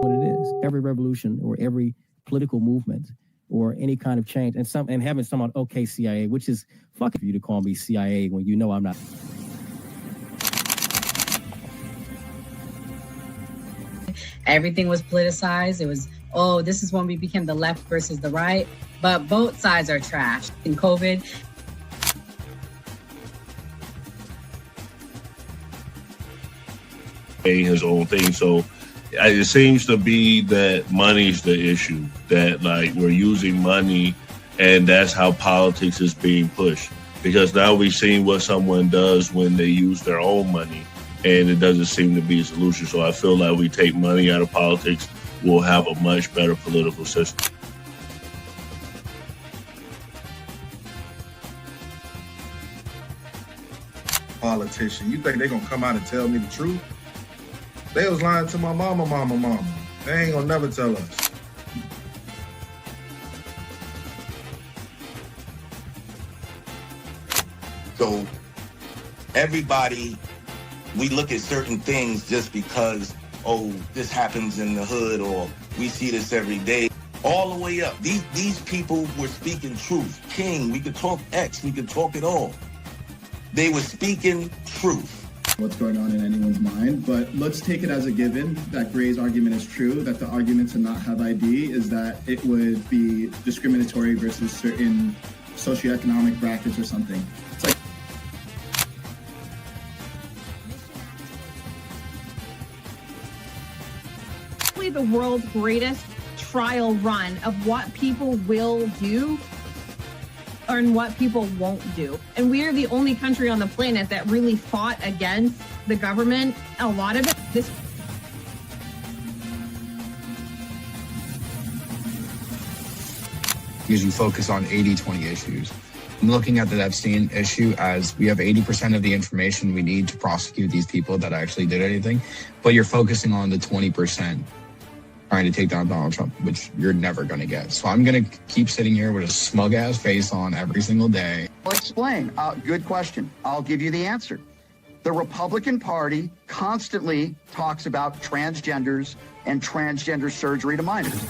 what it is. Every revolution or every political movement or any kind of change, and having someone, okay, CIA, which is fucking for you to call me CIA when you know I'm not. Everything was politicized. It was, oh, this is when we became the left versus the right. But both sides are trash. In COVID, his own thing. So it seems to be that money's the issue, that like we're using money and that's how politics is being pushed. Because now we've seen what someone does when they use their own money, and it doesn't seem to be a solution. So I feel like we take money out of politics, we'll have a much better political system. Politician, you think they're gonna come out and tell me the truth? They was lying to my mama. They ain't gonna never tell us. So everybody, we look at certain things just because, oh, this happens in the hood or we see this every day. All the way up. These people were speaking truth. King, we could talk X, we could talk it all. They were speaking truth. What's going on in anyone's mind, but let's take it as a given that Gray's argument is true, that the argument to not have ID is that it would be discriminatory versus certain socioeconomic brackets or something. It's like the world's greatest trial run of what people will do and what people won't do. And we are the only country on the planet that really fought against the government. A lot of it, because you focus on 80-20 issues. I'm looking at the Epstein issue as we have 80% of the information we need to prosecute these people that actually did anything, but you're focusing on the 20% trying to take down Donald Trump, which you're never going to get. So I'm going to keep sitting here with a smug-ass face on every single day. I'll explain. Good question. I'll give you the answer. The Republican Party constantly talks about transgenders and transgender surgery to minors.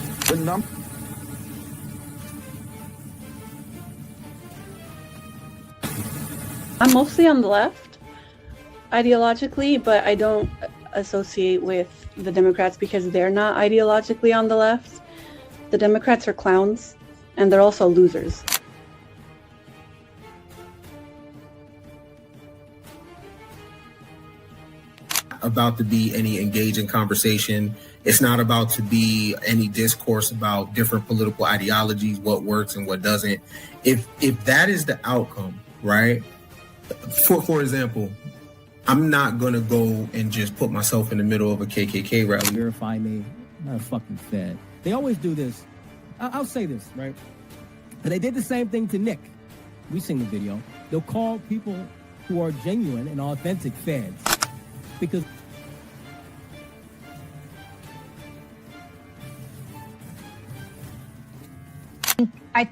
I'm mostly on the left, ideologically, but I don't associate with the Democrats because they're not ideologically on the left. The Democrats are clowns, and they're also losers. About to be any engaging conversation. It's not about to be any discourse about different political ideologies, what works and what doesn't. If that is the outcome, right? For example, I'm not going to go and just put myself in the middle of a KKK rally. Verify me. I'm not a fucking fed. They always do this. I'll say this, right? And they did the same thing to Nick. We've seen the video. They'll call people who are genuine and authentic feds. Because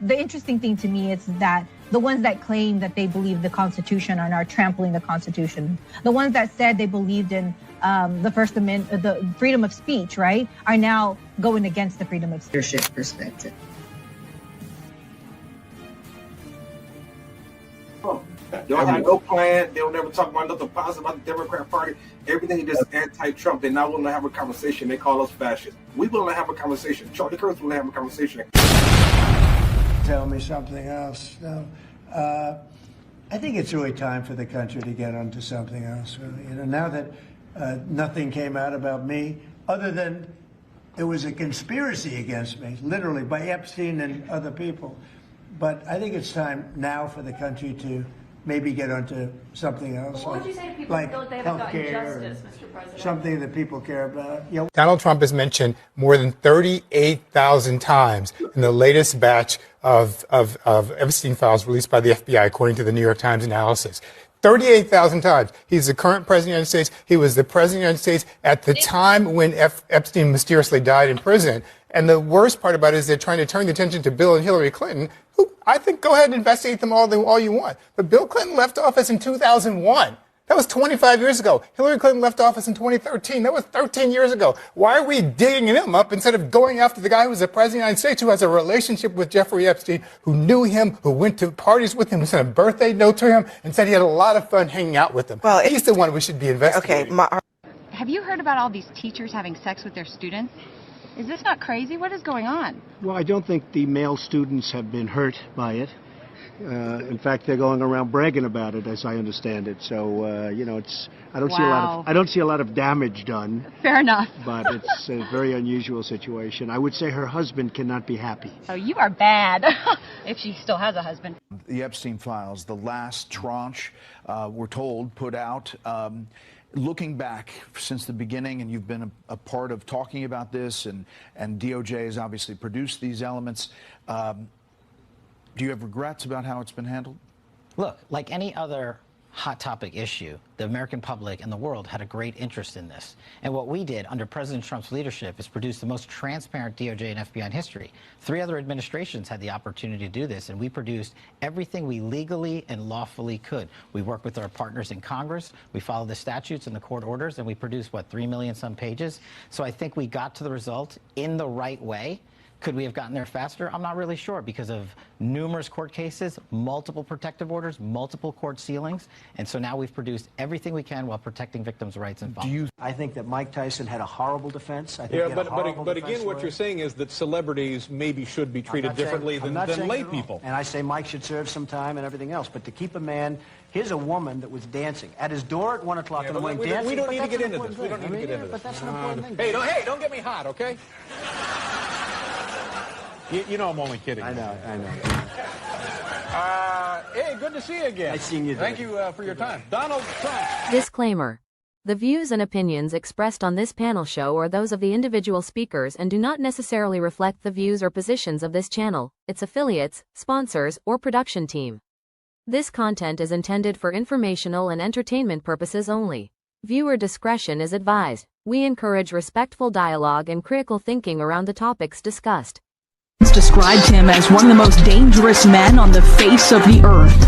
the interesting thing to me is that the ones that claim that they believe the Constitution are now trampling the Constitution. The ones that said they believed in the First Amendment, the freedom of speech, right, are now going against the freedom of speech. leadership perspective. They don't have no plan. They don't ever talk about nothing positive about the Democrat Party. Everything is just anti-Trump. They're not willing to have a conversation. They call us fascists. We willing to have a conversation. Charlie Kirk's willing to have a conversation. Tell me something else. No, I think it's really time for the country to get onto something else. Really. You know, now that nothing came out about me, other than it was a conspiracy against me, literally by Epstein and other people. But I think it's time now for the country to maybe get onto something else. What would you say to people who feel like they haven't gotten justice, Mr. President? Something that people care about. You know, Donald Trump is mentioned more than 38,000 times in the latest batch of Epstein files released by the FBI, according to the New York Times analysis. 38,000 times. He's the current president of the United States. He was the president of the United States at the time when Epstein mysteriously died in prison. And the worst part about it is they're trying to turn the attention to Bill and Hillary Clinton, who I think go ahead and investigate them all you want. But Bill Clinton left office in 2001. That was 25 years ago. Hillary Clinton left office in 2013. That was 13 years ago. Why are we digging him up instead of going after the guy who was the president of the United States, who has a relationship with Jeffrey Epstein, who knew him, who went to parties with him, who sent a birthday note to him, and said he had a lot of fun hanging out with him? Well, he's the one we should be investigating. Okay, have you heard about all these teachers having sex with their students? Is this not crazy? What is going on? Well, I don't think the male students have been hurt by it. In fact, they're going around bragging about it, as I understand it. So, you know, I don't see a lot of damage done. Fair enough. But it's a very unusual situation. I would say her husband cannot be happy. Oh, you are bad. If she still has a husband. The Epstein files, the last tranche, we're told, put out. Looking back since the beginning, and you've been a part of talking about this, and DOJ has obviously produced these elements. Do you have regrets about how it's been handled? Look, like any other hot topic issue, the American public and the world had a great interest in this. And what we did under President Trump's leadership is produce the most transparent DOJ and FBI in history. 3 other administrations had the opportunity to do this, and we produced everything we legally and lawfully could. We worked with our partners in Congress, we followed the statutes and the court orders, and we produced, 3 million some pages. So I think we got to the result in the right way. Could we have gotten there faster? I'm not really sure because of numerous court cases, multiple protective orders, multiple court sealings. And so now we've produced everything we can while protecting victims' rights and families. I think that Mike Tyson had a horrible defense. I think Yeah, he had a horrible but defense again, what lawyer. you're saying is that celebrities maybe should be treated I'm not saying- differently I'm than not saying lay it at all. people. And I say Mike should serve some time and everything else. But to keep a man, here's a woman that was dancing at his door at 1 o'clock in the morning we dancing. don't but need to that's get an into important this. We don't thing. need to I get mean, into But this. that's an important thing. Hey, don't get me hot, okay? You know I'm only kidding. I know. Hey, good to see you again. Nice seeing you, Thank David. you for your time. Donald Trump. Disclaimer. The views and opinions expressed on this panel show are those of the individual speakers and do not necessarily reflect the views or positions of this channel, its affiliates, sponsors, or production team. This content is intended for informational and entertainment purposes only. Viewer discretion is advised. We encourage respectful dialogue and critical thinking around the topics discussed. Described him as one of the most dangerous men on the face of the earth.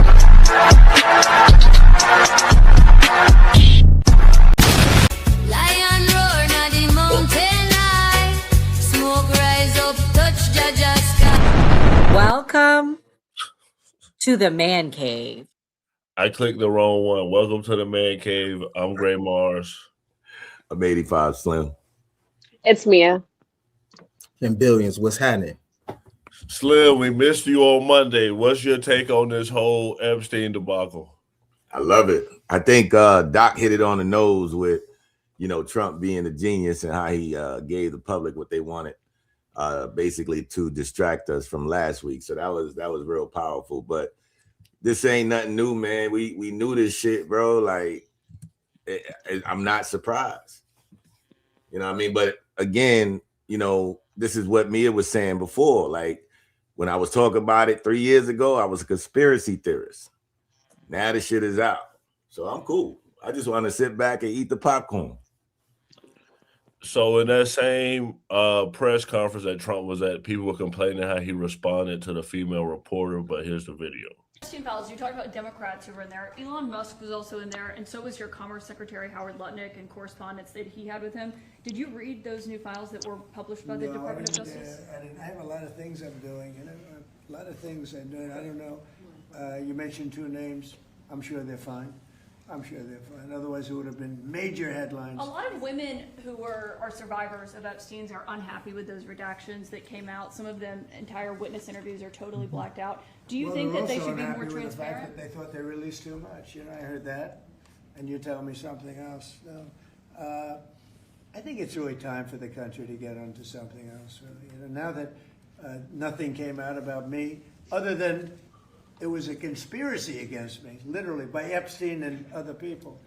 Lion roar, na the mountain high. Smoke rise up, touch Jaja's sky. Welcome to the man cave. I clicked the wrong one. Welcome to the Man Cave. I'm Gray Mars. I'm 85 Slim. It's Mia. And Billions, what's happening? Slim, we missed you on Monday. What's your take on this whole Epstein debacle? I love it. I think Doc hit it on the nose with, Trump being a genius and how he gave the public what they wanted, basically to distract us from last week. So that was real powerful. But this ain't nothing new, man. We knew this shit, bro. Like, I'm not surprised. You know what I mean? But again, this is what Mia was saying before. Like, when I was talking about it 3 years ago, I was a conspiracy theorist. Now the shit is out. So I'm cool. I just want to sit back and eat the popcorn. So in that same press conference that Trump was at, people were complaining how he responded to the female reporter, but here's the video. Epstein files, you talked about Democrats who were in there. Elon Musk was also in there, and so was your Commerce Secretary Howard Lutnick and correspondence that he had with him. Did you read those new files that were published by the Department of Justice? I have a lot of things I'm doing, a lot of things I'm doing. I don't know. You mentioned 2 names. I'm sure they're fine. Otherwise, it would have been major headlines. A lot of women who are survivors of Epstein's are unhappy with those redactions that came out. Some of them, entire witness interviews are totally blacked out. Do you think that they should be more transparent? The fact that they thought they released too much. I heard that, and you tell me something else. No. I think it's really time for the country to get onto something else. Really. Now that nothing came out about me, other than it was a conspiracy against me, literally, by Epstein and other people.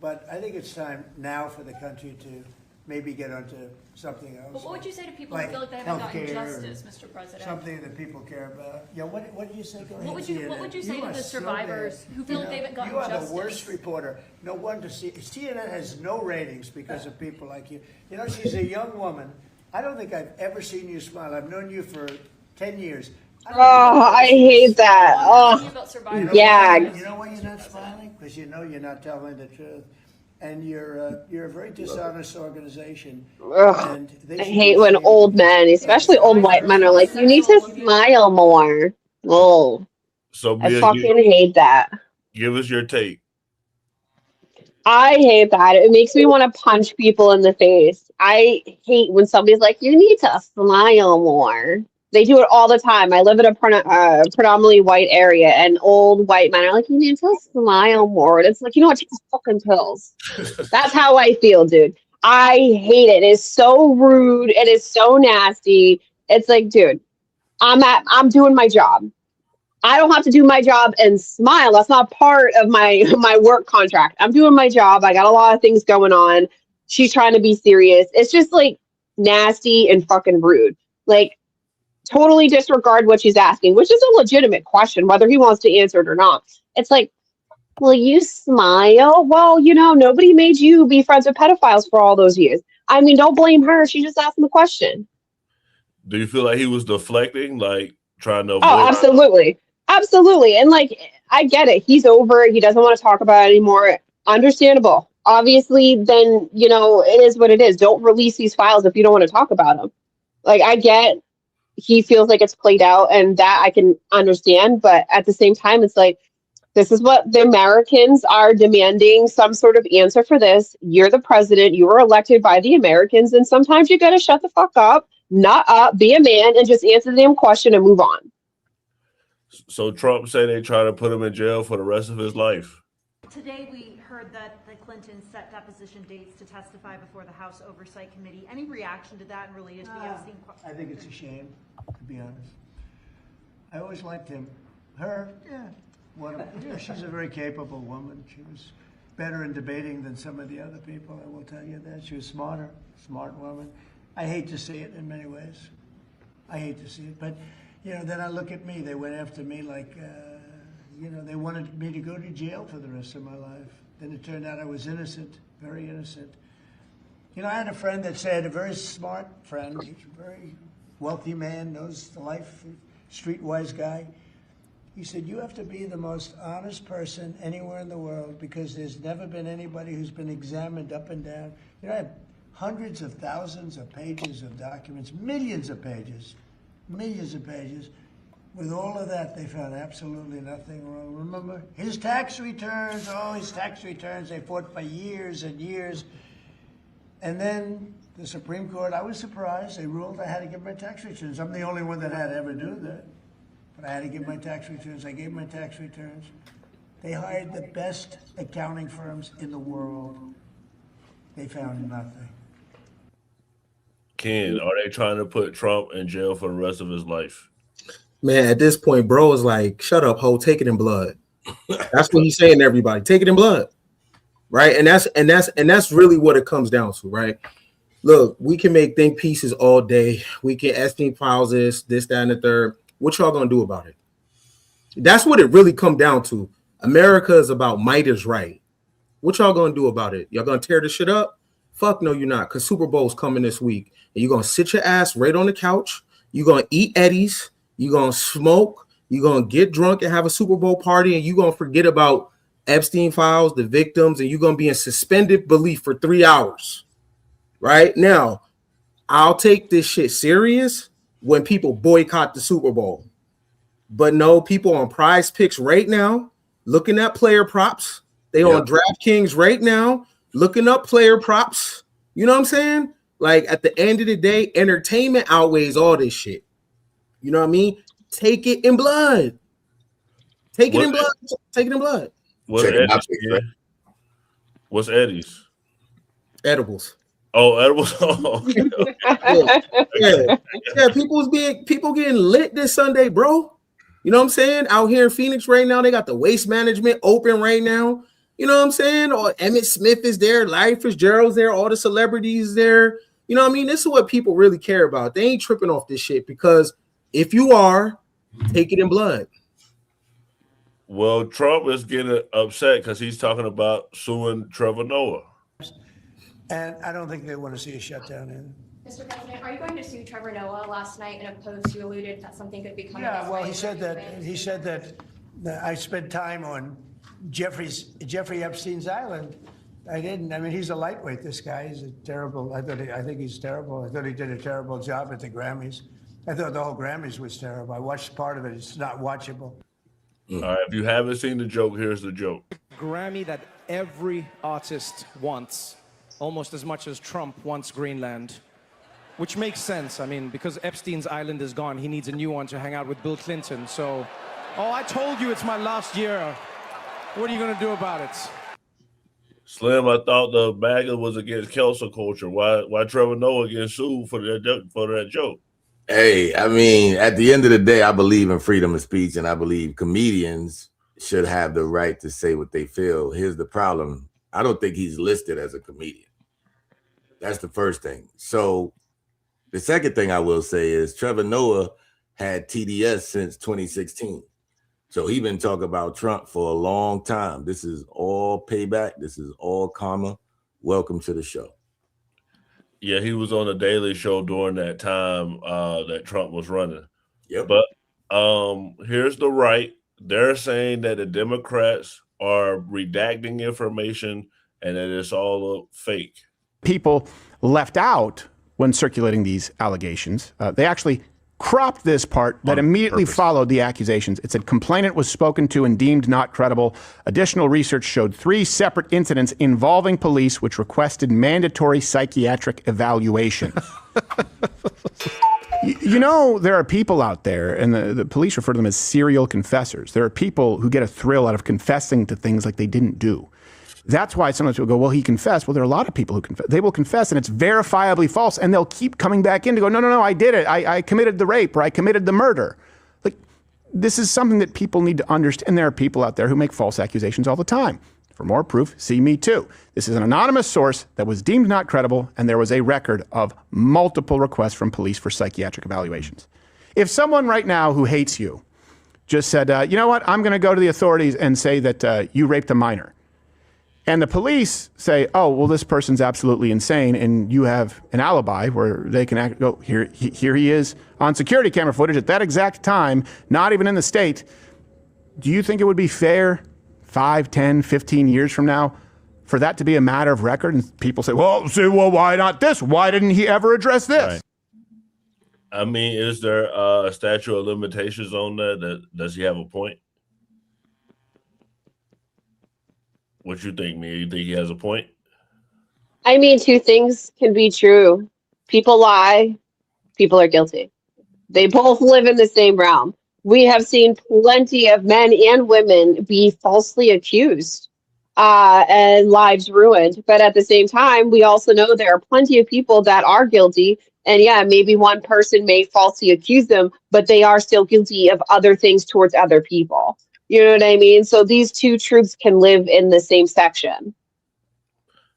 But I think it's time now for the country to maybe get onto something else. But what would you say to people who feel like they haven't gotten justice, Mr. President? Something that people care about. Yeah, what did you say? What would you say to the survivors who feel like they haven't gotten justice? You are the worst reporter. No wonder CNN has no ratings because of people like you. She's a young woman. I don't think I've ever seen you smile. I've known you for 10 years. Oh, I hate that. Oh, yeah. You know why you're not smiling? Because you know you're not telling the truth, and you're a very dishonest organization. Ugh. And they I should be hate when ashamed. old men, especially old white men, are like, "You need to smile more." Oh, So, I Mia, fucking hate that. give us your take. I hate that. It makes me want to punch people in the face. I hate when somebody's like, "You need to smile more." They do it all the time. I live in a predominantly white area, and old white men are like, "You need to smile more." And it's like, you know what? Take the fucking pills. That's how I feel, dude. I hate it. It's so rude. It is so nasty. It's like, dude, I'm doing my job. I don't have to do my job and smile. That's not part of my my work contract. I'm doing my job. I got a lot of things going on. She's trying to be serious. It's just like nasty and fucking rude. Like totally disregard what she's asking, which is a legitimate question, whether he wants to answer it or not. It's like, will you smile? Well, nobody made you be friends with pedophiles for all those years. I mean, don't blame her. She just asked him the question. Do you feel like he was deflecting, like trying to avoid? Oh, absolutely. Absolutely. And like, I get it. He's over it. He doesn't want to talk about it anymore. Understandable. Obviously, then, it is what it is. Don't release these files if you don't want to talk about them. Like, I get he feels like it's played out, and that I can understand. But at the same time, it's like, this is what the Americans are demanding, some sort of answer for this. You're the president. You were elected by the Americans. And sometimes you got to shut the fuck up, nut up, be a man, and just answer the damn question and move on. So Trump said they try to put him in jail for the rest of his life. Today we heard that the Clintons set deposition dates to testify before the House Oversight Committee. Any reaction to that related to the Epstein? I think it's a shame, to be honest. I always liked him. Her, she's a very capable woman. She was better in debating than some of the other people, I will tell you that. She was smart woman. I hate to see it in many ways. I hate to see it. But, then I look at me. They went after me like, they wanted me to go to jail for the rest of my life. Then it turned out I was innocent, very innocent. I had a friend that said, a very smart friend, he's a very wealthy man, knows the life, streetwise guy. He said, you have to be the most honest person anywhere in the world because there's never been anybody who's been examined up and down. I have hundreds of thousands of pages of documents, millions of pages. With all of that, they found absolutely nothing wrong. Remember, his tax returns, they fought for years and years. And then the Supreme Court, I was surprised, they ruled I had to give my tax returns. I'm the only one that had to ever do that. But I had to give my tax returns. I gave my tax returns. They hired the best accounting firms in the world. They found nothing. Ken, are they trying to put Trump in jail for the rest of his life? Man, at this point, bro is like, shut up, ho, take it in blood. That's what he's saying to everybody. Take it in blood. Right. And that's really what it comes down to, right? Look, we can make think pieces all day. We can Epstein files this, that, and the third. What y'all gonna do about it? That's what it really comes down to. America is about might is right. What y'all gonna do about it? Y'all gonna tear this shit up? Fuck no, you're not, because Super Bowl's coming this week. And you're gonna sit your ass right on the couch. You're gonna eat Eddies. You're going to smoke, you're going to get drunk and have a Super Bowl party, and you're going to forget about Epstein files, the victims, and you're going to be in suspended belief for 3 hours. Right? Now, I'll take this shit serious when people boycott the Super Bowl. But no, people on Prize Picks right now, looking at player props. They on DraftKings right now, looking up player props. You know what I'm saying? Like, at the end of the day, entertainment outweighs all this shit. You know what I mean? Take it in blood. Take it in blood. What's Eddie's? What's Eddie's? Edibles. Oh, edibles. Oh, okay. Yeah. People getting lit this Sunday, bro. You know what I'm saying? Out here in Phoenix right now, they got the Waste Management open right now. You know what I'm saying? Or Emmett Smith is there, Larry Fitzgerald's there, all the celebrities there. You know what I mean? This is what people really care about. They ain't tripping off this shit because if you are, take it in blood. Well, Trump is getting upset because he's talking about suing Trevor Noah. And I don't think they want to see a shutdown in. Mr. President, are you going to sue Trevor Noah? Last night in a post, you alluded that something could be coming. Yeah, well, he said that I spent time on Jeffrey Epstein's island. I didn't. I mean, he's a lightweight. This guy, he's a terrible. I think he's terrible. I thought he did a terrible job at the Grammys. I thought the whole Grammys was terrible. I watched part of it. It's not watchable. All right, if you haven't seen the joke, here's the joke. Grammy that every artist wants, almost as much as Trump wants Greenland, which makes sense. I mean, because Epstein's island is gone, he needs a new one to hang out with Bill Clinton. So, oh, I told you it's my last year. What are you going to do about it? Slim, I thought the MAGA was against cancel culture. Why Trevor Noah getting sued for that joke? Hey, I mean, at the end of the day, I believe in freedom of speech, and I believe comedians should have the right to say what they feel. Here's the problem. I don't think he's listed as a comedian. That's the first thing. So the second thing I will say is Trevor Noah had TDS since 2016. So he been talking about Trump for a long time. This is all payback. This is all karma. Welcome to the show. Yeah, he was on the Daily Show during that time that Trump was running. Yep. But here's the right. They're saying that the Democrats are redacting information and that it's all fake. People left out when circulating these allegations. They actually cropped this part that immediately followed the accusations. It said complainant was spoken to and deemed not credible. Additional research showed 3 separate incidents involving police which requested mandatory psychiatric evaluation. You know, there are people out there, and the police refer to them as serial confessors. There are people who get a thrill out of confessing to things like they didn't do. That's why sometimes people go, well, he confessed. Well, there are a lot of people who confess. They will confess and it's verifiably false. And they'll keep coming back in to go, no, I did it. I committed the rape or I committed the murder. Like, this is something that people need to understand. And there are people out there who make false accusations all the time. For more proof, see Me Too. This is an anonymous source that was deemed not credible. And there was a record of multiple requests from police for psychiatric evaluations. If someone right now who hates you just said, you know what, I'm going to go to the authorities and say that you raped a minor. And the police say, oh, well, this person's absolutely insane, and you have an alibi where they can go, here he is on security camera footage at that exact time, not even in the state. Do you think it would be fair 5, 10, 15 years from now for that to be a matter of record? And people say, well, why not this? Why didn't he ever address this? Right. I mean, is there a statute of limitations on that? Does he have a point? What you think, Mia? You think he has a point? I mean, 2 things can be true. People lie. People are guilty. They both live in the same realm. We have seen plenty of men and women be falsely accused and lives ruined. But at the same time, we also know there are plenty of people that are guilty. And yeah, maybe one person may falsely accuse them, but they are still guilty of other things towards other people. You know what I mean? So these 2 truths can live in the same section.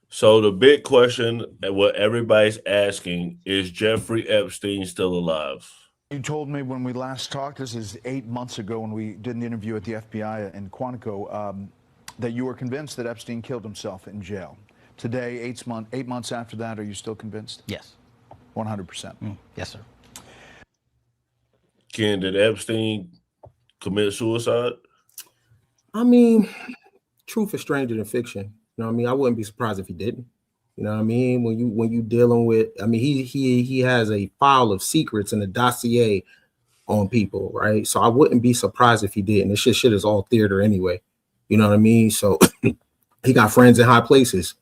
So the big question, what everybody's asking, is Jeffrey Epstein still alive? You told me when we last talked, this is 8 months ago when we did an interview at the FBI in Quantico, that you were convinced that Epstein killed himself in jail. Today, 8 months after that, are you still convinced? Yes. 100%. Yes, sir. Ken, did Epstein commit suicide? I mean, truth is stranger than fiction. You know what I mean? I wouldn't be surprised if he didn't. You know what I mean? When you dealing with, I mean, he has a file of secrets and a dossier on people, right? So I wouldn't be surprised if he didn't. This shit is all theater anyway. You know what I mean? So he got friends in high places,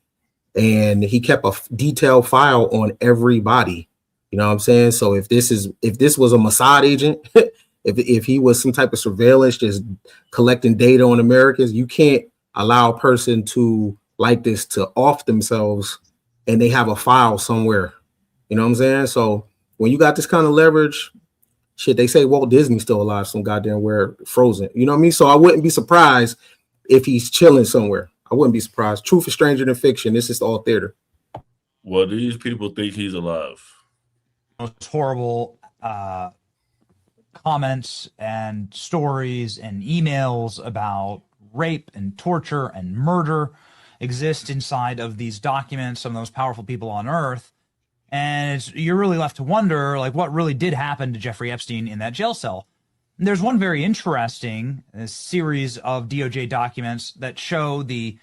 and he kept a detailed file on everybody. You know what I'm saying? So if this was a Mossad agent, if he was some type of surveillance just collecting data on Americans, you can't allow a person to like this to off themselves and they have a file somewhere. You know what I'm saying? So when you got this kind of leverage, shit, they say Walt Disney's still alive, some goddamn where frozen. You know what I mean? So I wouldn't be surprised if he's chilling somewhere. I wouldn't be surprised. Truth is stranger than fiction. This is all theater. Well, these people think he's alive. Most horrible comments and stories and emails about rape and torture and murder exist inside of these documents. Some of the most powerful people on earth And you're really left to wonder, like, what really did happen to Jeffrey Epstein in that jail cell. And there's one very interesting series of DOJ documents that show the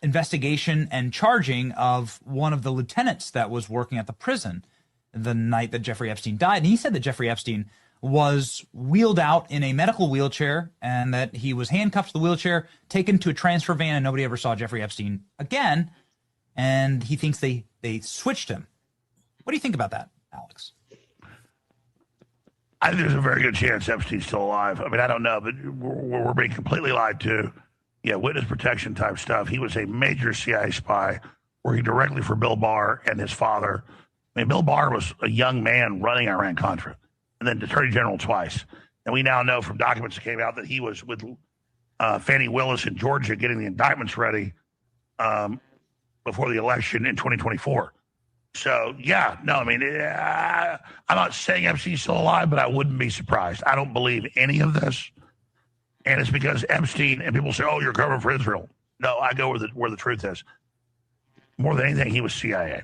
investigation and charging of one of the lieutenants that was working at the prison the night that Jeffrey Epstein died. And he said that Jeffrey Epstein was wheeled out in a medical wheelchair and that he was handcuffed to the wheelchair, taken to a transfer van, and nobody ever saw Jeffrey Epstein again. And he thinks they switched him. What do you think about that, Alex? I think there's a very good chance Epstein's still alive. I mean, I don't know, but we're being completely lied to. Yeah, witness protection type stuff. He was a major CIA spy working directly for Bill Barr and his father. I mean, Bill Barr was a young man running Iran-Contra and then Attorney General twice. And we now know from documents that came out that he was with Fannie Willis in Georgia getting the indictments ready before the election in 2024. So, yeah, no, I mean, I'm not saying Epstein's still alive, but I wouldn't be surprised. I don't believe any of this. And it's because Epstein, and people say, oh, you're covering for Israel. No, I go where the truth is. More than anything, he was CIA.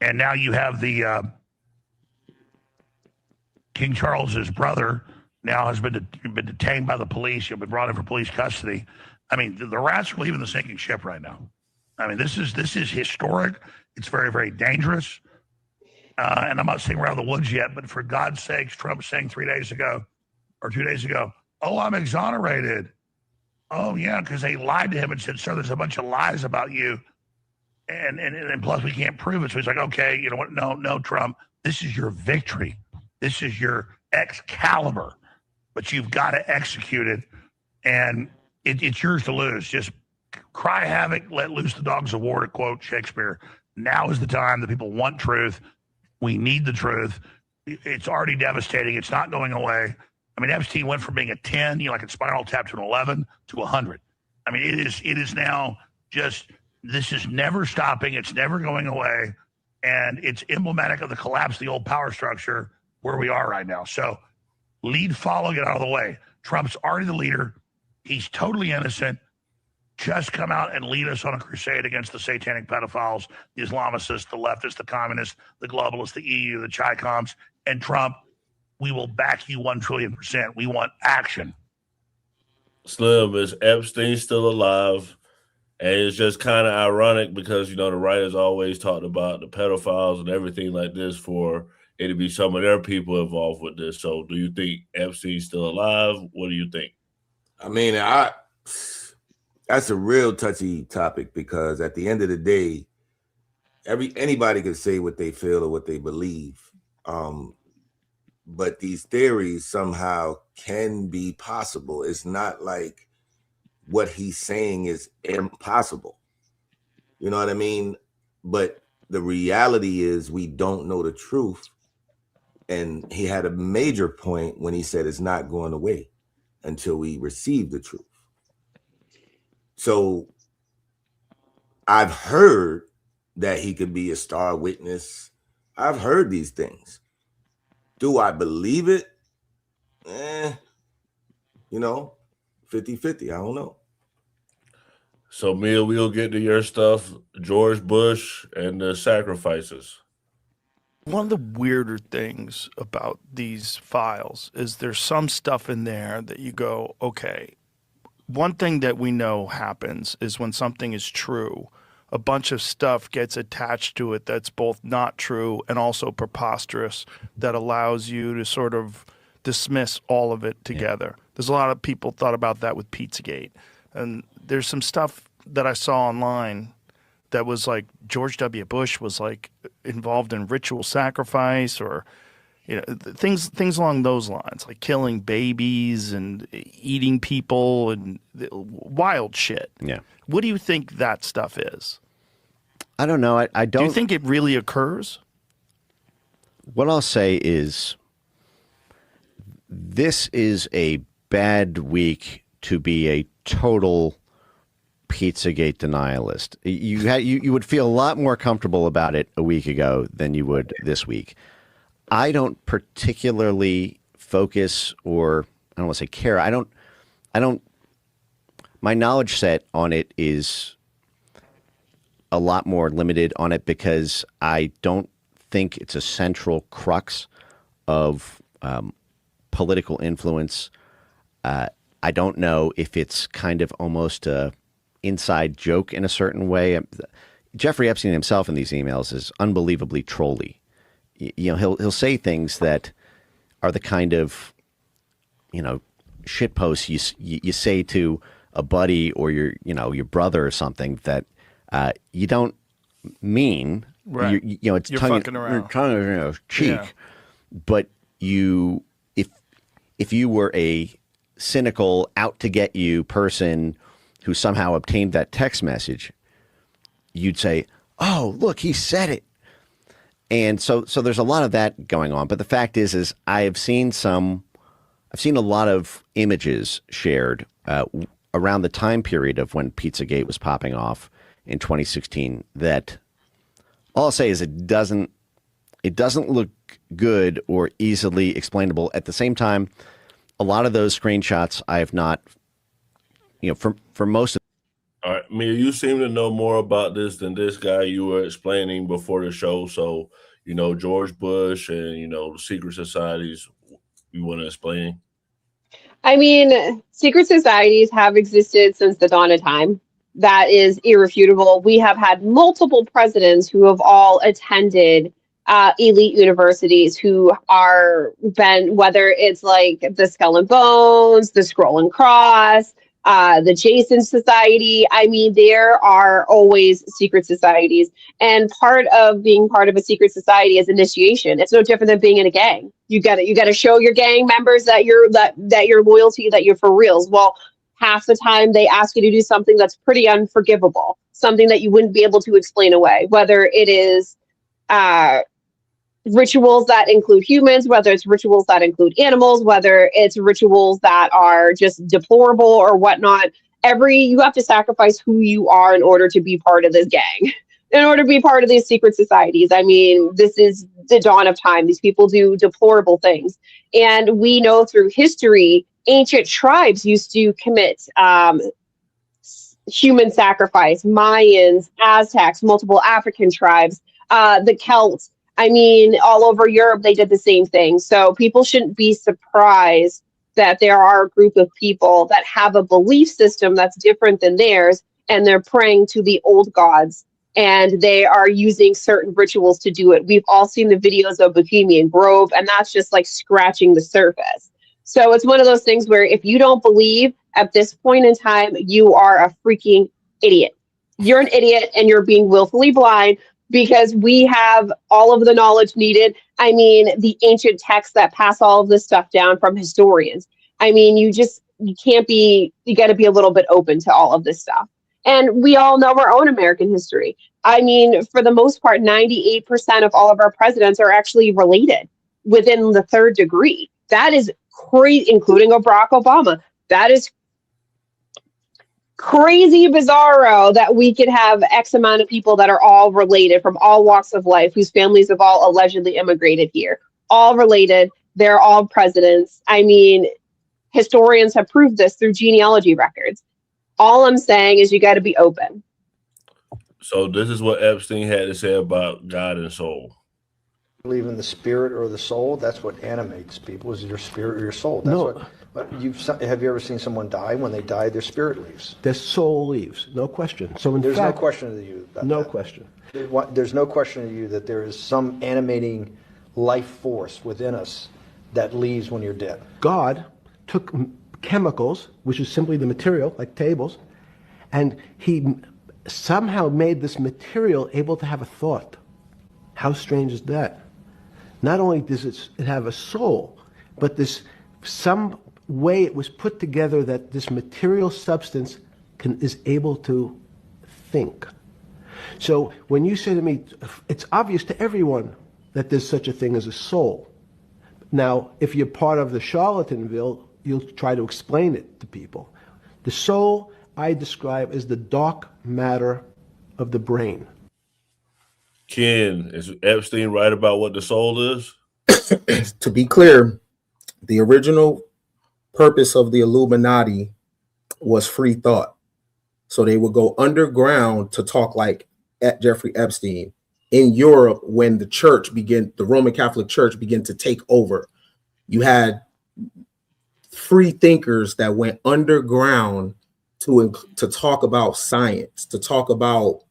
And now you have the King Charles's brother now has been detained by the police. You've been brought in for police custody. I mean, the rats are leaving the sinking ship right now. I mean, this is historic. It's very, very dangerous. And I'm not saying we're out of the woods yet, but for God's sakes, Trump saying 3 days ago or 2 days ago, oh, I'm exonerated. Oh, yeah, because they lied to him and said, sir, there's a bunch of lies about you. And plus we can't prove it. So he's like, okay, you know what? No, Trump, this is your victory. This is your Excalibur, but you've got to execute it. And it's yours to lose. Just cry havoc, let loose the dogs of war, to quote Shakespeare. Now is the time that people want truth. We need the truth. It's already devastating. It's not going away. I mean, Epstein went from being a 10, like in Spinal Tap, to an 11 to 100. I mean, it is now just, this is never stopping. It's never going away. And it's emblematic of the collapse of the old power structure where we are right now. So lead, follow, get out of the way. Trump's already the leader. He's totally innocent. Just come out and lead us on a crusade against the satanic pedophiles, the Islamicists, the leftists, the communists, the globalists, the EU, the Chi-Coms, and Trump. We will back you 1,000,000,000%. We want action. Slim, is Epstein still alive? And it's just kind of ironic because, you know, the writers always talked about the pedophiles and everything like this for it to be some of their people involved with this. So do you think Epstein's still alive? What do you think? I mean, that's a real touchy topic because at the end of the day, anybody can say what they feel or what they believe. But these theories somehow can be possible. It's not like what he's saying is impossible. You know what I mean? But the reality is we don't know the truth. And he had a major point when he said it's not going away until we receive the truth. So I've heard that he could be a star witness. I've heard these things. Do I believe it? You know, 50-50. I don't know. So, Mia, we'll get to your stuff. George Bush and the sacrifices. One of the weirder things about these files is there's some stuff in there that you go, okay, one thing that we know happens is when something is true, a bunch of stuff gets attached to it that's both not true and also preposterous that allows you to sort of dismiss all of it together. Yeah. There's a lot of people thought about that with Pizzagate. And there's some stuff that I saw online that was like George W. Bush was like involved in ritual sacrifice or things along those lines, like killing babies and eating people and wild shit. Yeah. What do you think that stuff is? I don't know. I don't. Do you think it really occurs? What I'll say is this is a bad week to be a total Pizzagate denialist. You would feel a lot more comfortable about it a week ago than you would this week. I don't particularly focus, or I don't want to say care. I don't. My knowledge set on it is a lot more limited on it because I don't think it's a central crux of political influence. I don't know if it's kind of almost a inside joke in a certain way. Jeffrey Epstein himself in these emails is unbelievably trolly. You know, he'll say things that are the kind of, you know, shit posts you say to a buddy or your brother or something that you don't mean. Right. You know, it's You're tongue fucking around. in cheek. Yeah. But if you were a cynical, out to get you person who somehow obtained that text message, you'd say, "Oh, look, he said it." And so there's a lot of that going on. But the fact is I've seen a lot of images shared around the time period of when Pizzagate was popping off in 2016 that all I'll say is it doesn't look good or easily explainable. At the same time, a lot of those screenshots I have not, you know, for most of. All right, Mia, you seem to know more about this than this guy you were explaining before the show. So, you know, George Bush and, you know, the secret societies, you want to explain? I mean, secret societies have existed since the dawn of time. That is irrefutable. We have had multiple presidents who have all attended elite universities who are whether it's like the Skull and Bones, the Scroll and Cross, the Jason Society. I mean, there are always secret societies, and part of being part of a secret society is initiation. It's no different than being in a gang. You got to show your gang members that you're loyalty, that you're for reals. Well, half the time they ask you to do something that's pretty unforgivable, something that you wouldn't be able to explain away, whether it is rituals that include humans, whether it's rituals that include animals, whether it's rituals that are just deplorable or whatnot. You have to sacrifice who you are in order to be part of this gang, in order to be part of these secret societies. I mean, this is the dawn of time. These people do deplorable things. And we know through history, ancient tribes used to commit human sacrifice. Mayans, Aztecs, multiple African tribes, the Celts. I mean, all over Europe, they did the same thing. So people shouldn't be surprised that there are a group of people that have a belief system that's different than theirs, and they're praying to the old gods, and they are using certain rituals to do it. We've all seen the videos of Bohemian Grove, and that's just like scratching the surface. So it's one of those things where if you don't believe at this point in time, you are a freaking idiot. You're an idiot, and you're being willfully blind, because we have all of the knowledge needed. I mean, the ancient texts that pass all of this stuff down from historians. I mean, you got to be a little bit open to all of this stuff. And we all know our own American history. I mean, for the most part, 98% of all of our presidents are actually related within the third degree. That is crazy, including Barack Obama. That is crazy bizarro that we could have X amount of people that are all related from all walks of life, whose families have all allegedly immigrated here. All related. They're all presidents. I mean, historians have proved this through genealogy records. All I'm saying is you got to be open. So this is what Epstein had to say about God and soul. Believe in the spirit or the soul. That's what animates people, is your spirit or your soul. That's No. Have you ever seen someone die? When they die, their spirit leaves. Their soul leaves, no question. So in There's fact, no question to you about no that. question. There's no question to you that there is some animating life force within us that leaves when you're dead. God took chemicals, which is simply the material, like tables, and he somehow made this material able to have a thought. How strange is that? Not only does it have a soul, but this some way it was put together that this material substance is able to think. So when you say to me, it's obvious to everyone that there's such a thing as a soul. Now, if you're part of the Charlatanville, you'll try to explain it to people. The soul I describe as the dark matter of the brain. Ken, is Epstein right about what the soul is? To be clear, the original purpose of the Illuminati was free thought. So they would go underground to talk like Jeffrey Epstein in Europe when the Roman Catholic Church began to take over. You had free thinkers that went underground to talk about science, to talk about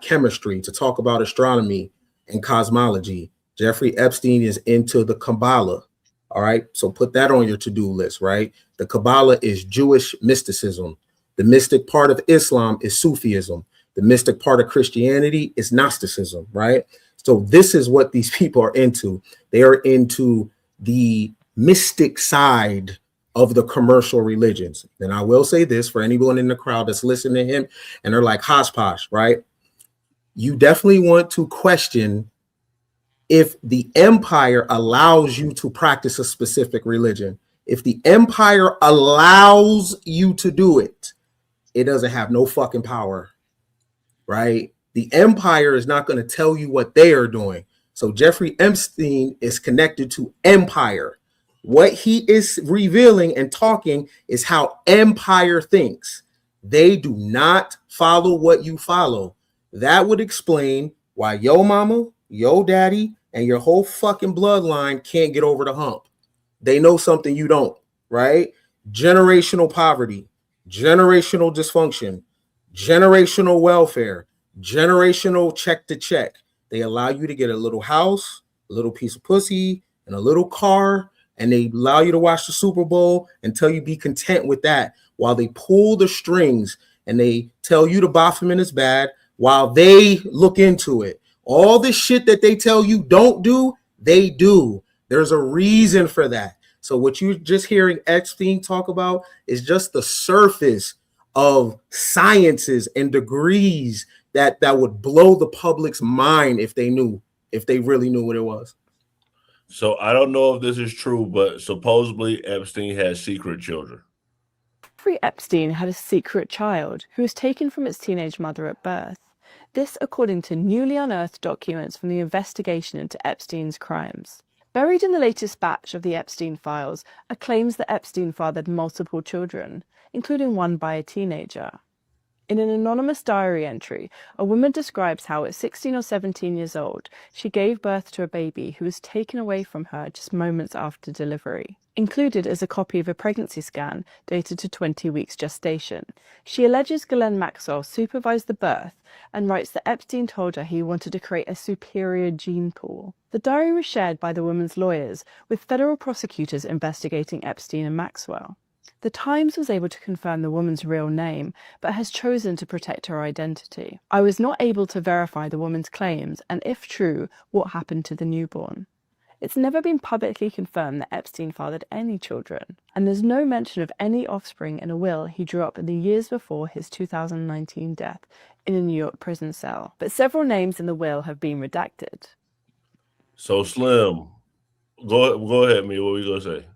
chemistry, to talk about astronomy and cosmology. Jeffrey Epstein is into the Kabbalah. All right. So put that on your to-do list, right? The Kabbalah is Jewish mysticism. The mystic part of Islam is Sufism. The mystic part of Christianity is Gnosticism, right? So this is what these people are into. They are into the mystic side of the commercial religions. And I will say this for anyone in the crowd that's listening to him and they're like, hosh posh, right? You definitely want to question if the empire allows you to practice a specific religion. If the empire allows you to do it, it doesn't have no fucking power, right? The empire is not going to tell you what they are doing. So Jeffrey Epstein is connected to empire. What he is revealing and talking is how empire thinks. They do not follow what you follow. That would explain why your mama, your daddy, and your whole fucking bloodline can't get over the hump. They know something you don't, right? Generational poverty, generational dysfunction, generational welfare, generational check to check. They allow you to get a little house, a little piece of pussy, and a little car, and they allow you to watch the Super Bowl until you be content with that while they pull the strings and they tell you the Baphomet is bad while they look into it. All the shit that they tell you don't do, they do. There's a reason for that. So what you're just hearing Epstein talk about is just the surface of sciences and degrees that would blow the public's mind if they really knew what it was. So I don't know if this is true, but supposedly Epstein has secret children. Jeffrey Epstein had a secret child who was taken from its teenage mother at birth. This according to newly unearthed documents from the investigation into Epstein's crimes. Buried in the latest batch of the Epstein files are claims that Epstein fathered multiple children, including one by a teenager. In an anonymous diary entry, a woman describes how at 16 or 17 years old, she gave birth to a baby who was taken away from her just moments after delivery. Included is a copy of a pregnancy scan dated to 20 weeks gestation. She alleges Ghislaine Maxwell supervised the birth and writes that Epstein told her he wanted to create a superior gene pool. The diary was shared by the woman's lawyers, with federal prosecutors investigating Epstein and Maxwell. The Times was able to confirm the woman's real name, but has chosen to protect her identity. I was not able to verify the woman's claims, and if true, what happened to the newborn. It's never been publicly confirmed that Epstein fathered any children, and there's no mention of any offspring in a will he drew up in the years before his 2019 death in a New York prison cell. But several names in the will have been redacted. So Slim, go ahead, me. What were you gonna say?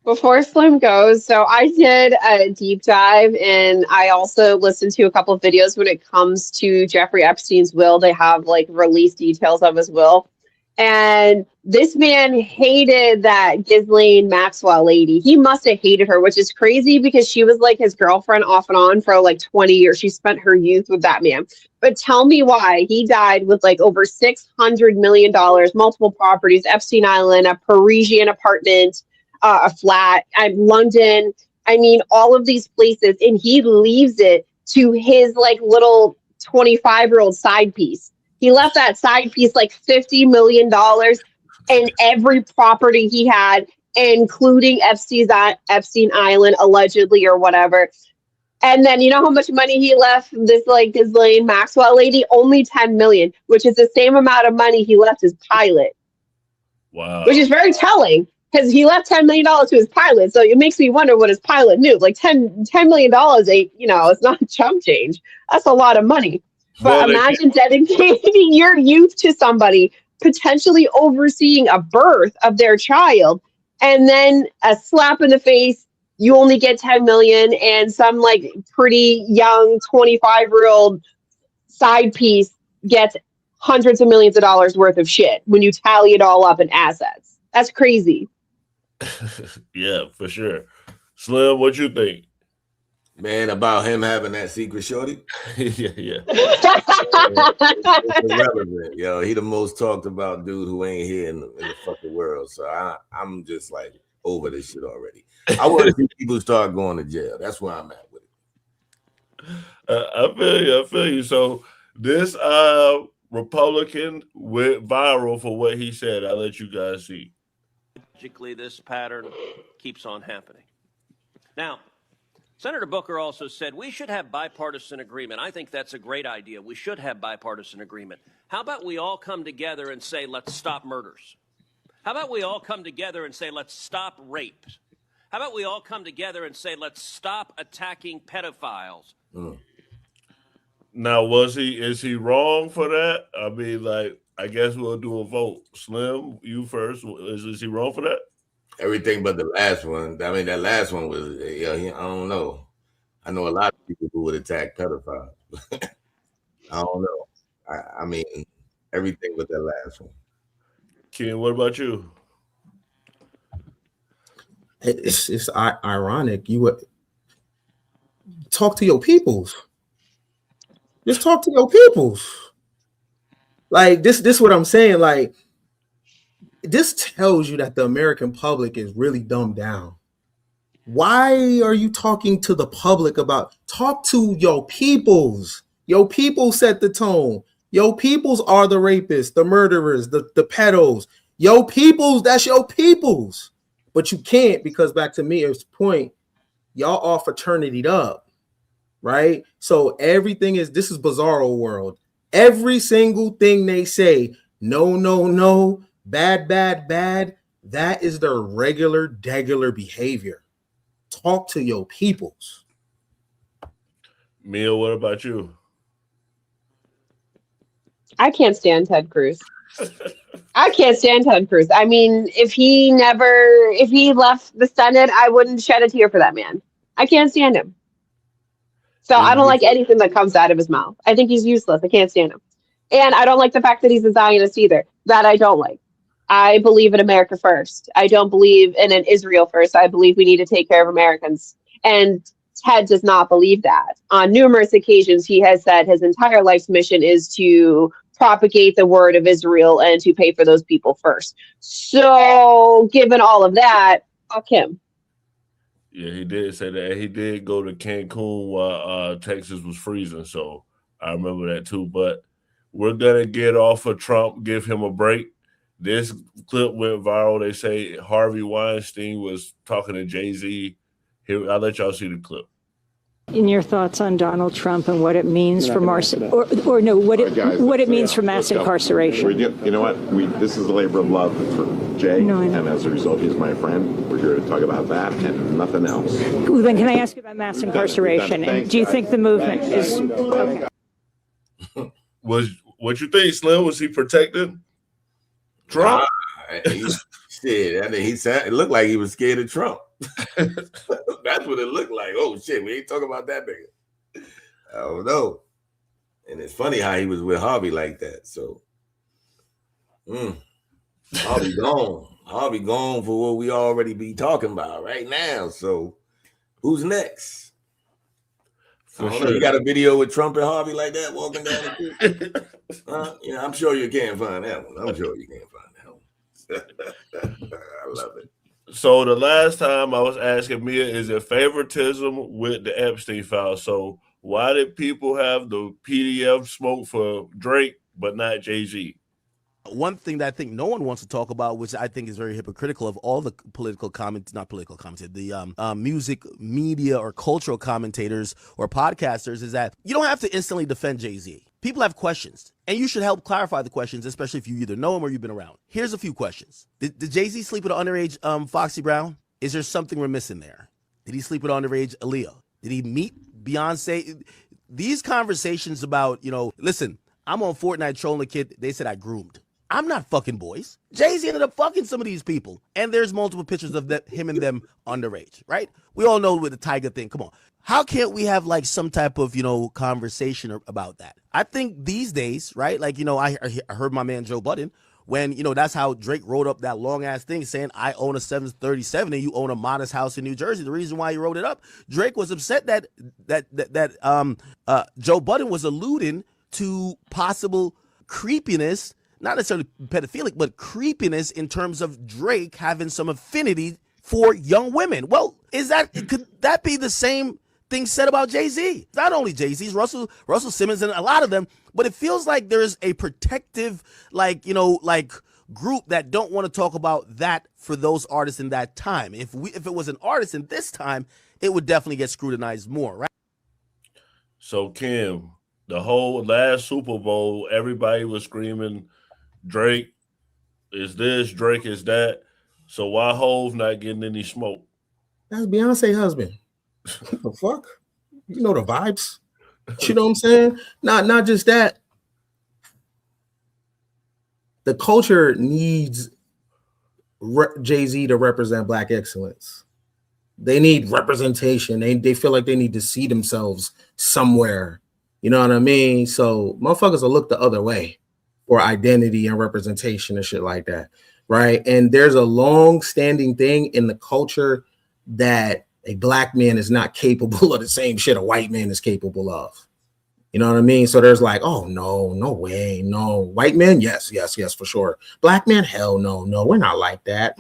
Before Slim goes, so I did a deep dive and I also listened to a couple of videos when it comes to Jeffrey Epstein's will. They have like released details of his will. And this man hated that Ghislaine Maxwell lady. He must have hated her, which is crazy because she was like his girlfriend off and on for like 20 years. She spent her youth with that man. But tell me why he died with like over $600 million, multiple properties, Epstein Island, a Parisian apartment, a flat, London. I mean, all of these places. And he leaves it to his like little 25-year-old side piece. He left that side piece like $50 million and every property he had, including Epstein Island, allegedly, or whatever. And then you know how much money he left this like Ghislaine Maxwell lady? Only $10 million, which is the same amount of money he left his pilot. Wow. Which is very telling because he left $10 million to his pilot. So it makes me wonder what his pilot knew. Like $10 million ain't, it's not chump change. That's a lot of money. But imagine dedicating your youth to somebody, potentially overseeing a birth of their child, and then a slap in the face, you only get 10 million, and some like pretty young 25-year-old side piece gets hundreds of millions of dollars worth of shit when you tally it all up in assets. That's crazy. Yeah, for sure. Slim, what you think? Man, about him having that secret shorty? yeah. It's irrelevant, yo. He the most talked about dude who ain't here in the fucking world. So I'm just like over this shit already. I want to see people start going to jail. That's where I'm at with it. I feel you. So this Republican went viral for what he said. I'll let you guys see. Logically, this pattern keeps on happening. Now, Senator Booker also said we should have bipartisan agreement. I think that's a great idea. We should have bipartisan agreement. How about we all come together and say, let's stop murders? How about we all come together and say, let's stop rape? How about we all come together and say, let's stop attacking pedophiles? Now, is he wrong for that? I mean, like, I guess we'll do a vote. Slim, you first. Is he wrong for that? Everything but the last one. I mean, that last one was, I don't know. I know a lot of people who would attack pedophiles. I don't know. I mean, everything but that last one. Ken, what about you? It's ironic. You would talk to your peoples. Just talk to your peoples. Like this is what I'm saying. Like, this tells you that the American public is really dumbed down. Why are you talking to the public about? Talk to your peoples. Your people set the tone. Your peoples are the rapists, the murderers, the pedos. Your peoples, that's your peoples. But you can't, because back to Mia's point, y'all all fraternity'd up, right? So this is bizarro world. Every single thing they say, no, bad, that is their regular behavior. Talk to your peoples. Mia, what about you? I can't stand Ted Cruz. I can't stand Ted Cruz. I mean, if he left the Senate, I wouldn't shed a tear for that man. I can't stand him. So I don't like anything that comes out of his mouth. I think he's useless. I can't stand him. And I don't like the fact that he's a Zionist either. That I don't like. I believe in America first. I don't believe in an Israel first. I believe we need to take care of Americans. And Ted does not believe that. On numerous occasions, he has said his entire life's mission is to propagate the word of Israel and to pay for those people first. So given all of that, fuck him. Yeah, he did say that. He did go to Cancun while Texas was freezing. So I remember that too. But we're going to get off of Trump, give him a break. This clip went viral. They say Harvey Weinstein was talking to Jay-Z. Here, I'll let y'all see the clip. In your thoughts on Donald Trump and what it means for mass incarceration? You know what? This is a labor of love for Jay, and as a result, he's my friend. We're here to talk about that and nothing else. Well, then can I ask you about mass incarceration? And do you think the movement is okay? What you think, Slim? Was he protected Trump? Shit, I mean, it looked like he was scared of Trump. That's what it looked like. Oh shit, we ain't talking about that nigga. I don't know. And it's funny how he was with Harvey like that. So Harvey gone. Harvey gone for what we already be talking about right now. So who's next? I don't know. You got a video with Trump and Harvey like that walking down the street? Yeah, I'm sure you can't find that one. I'm sure you can't find that one. I love it. So the last time I was asking Mia, is it favoritism with the Epstein file? So why did people have the PDF smoke for Drake but not Jay-Z? One thing that I think no one wants to talk about, which I think is very hypocritical of all the music, media, or cultural commentators or podcasters, is that you don't have to instantly defend Jay-Z. People have questions, and you should help clarify the questions, especially if you either know him or you've been around. Here's a few questions. Did Jay-Z sleep with an underage Foxy Brown? Is there something we're missing there? Did he sleep with underage Aaliyah? Did he meet Beyonce? These conversations about, listen, I'm on Fortnite trolling a kid. They said I groomed. I'm not fucking boys. Jay-Z ended up fucking some of these people. And there's multiple pictures of him and them underage, right? We all know with the Tiger thing. Come on. How can't we have like some type of, conversation about that? I think these days, right? Like, I heard my man Joe Budden when, that's how Drake wrote up that long ass thing saying, I own a 737 and you own a modest house in New Jersey. The reason why he wrote it up, Drake was upset that Joe Budden was alluding to possible creepiness, not necessarily pedophilic, but creepiness in terms of Drake having some affinity for young women. Well, could that be the same thing said about Jay-Z? Not only Jay-Z's, Russell Simmons and a lot of them, but it feels like there's a protective, group that don't want to talk about that for those artists in that time. If it was an artist in this time, it would definitely get scrutinized more, right? So, Kim, the whole last Super Bowl, everybody was screaming, Drake is this, Drake is that. So why Hov not getting any smoke? That's Beyonce's husband. What the fuck? You know the vibes. You know what I'm saying? Not just that. The culture needs Jay-Z to represent Black excellence. They need representation. They feel like they need to see themselves somewhere. You know what I mean? So motherfuckers will look the other way for identity and representation and shit like that, right? And there's a long-standing thing in the culture that a Black man is not capable of the same shit a white man is capable of. You know what I mean? So there's like, oh, no way, no. White men, yes, for sure. Black men, hell no, we're not like that.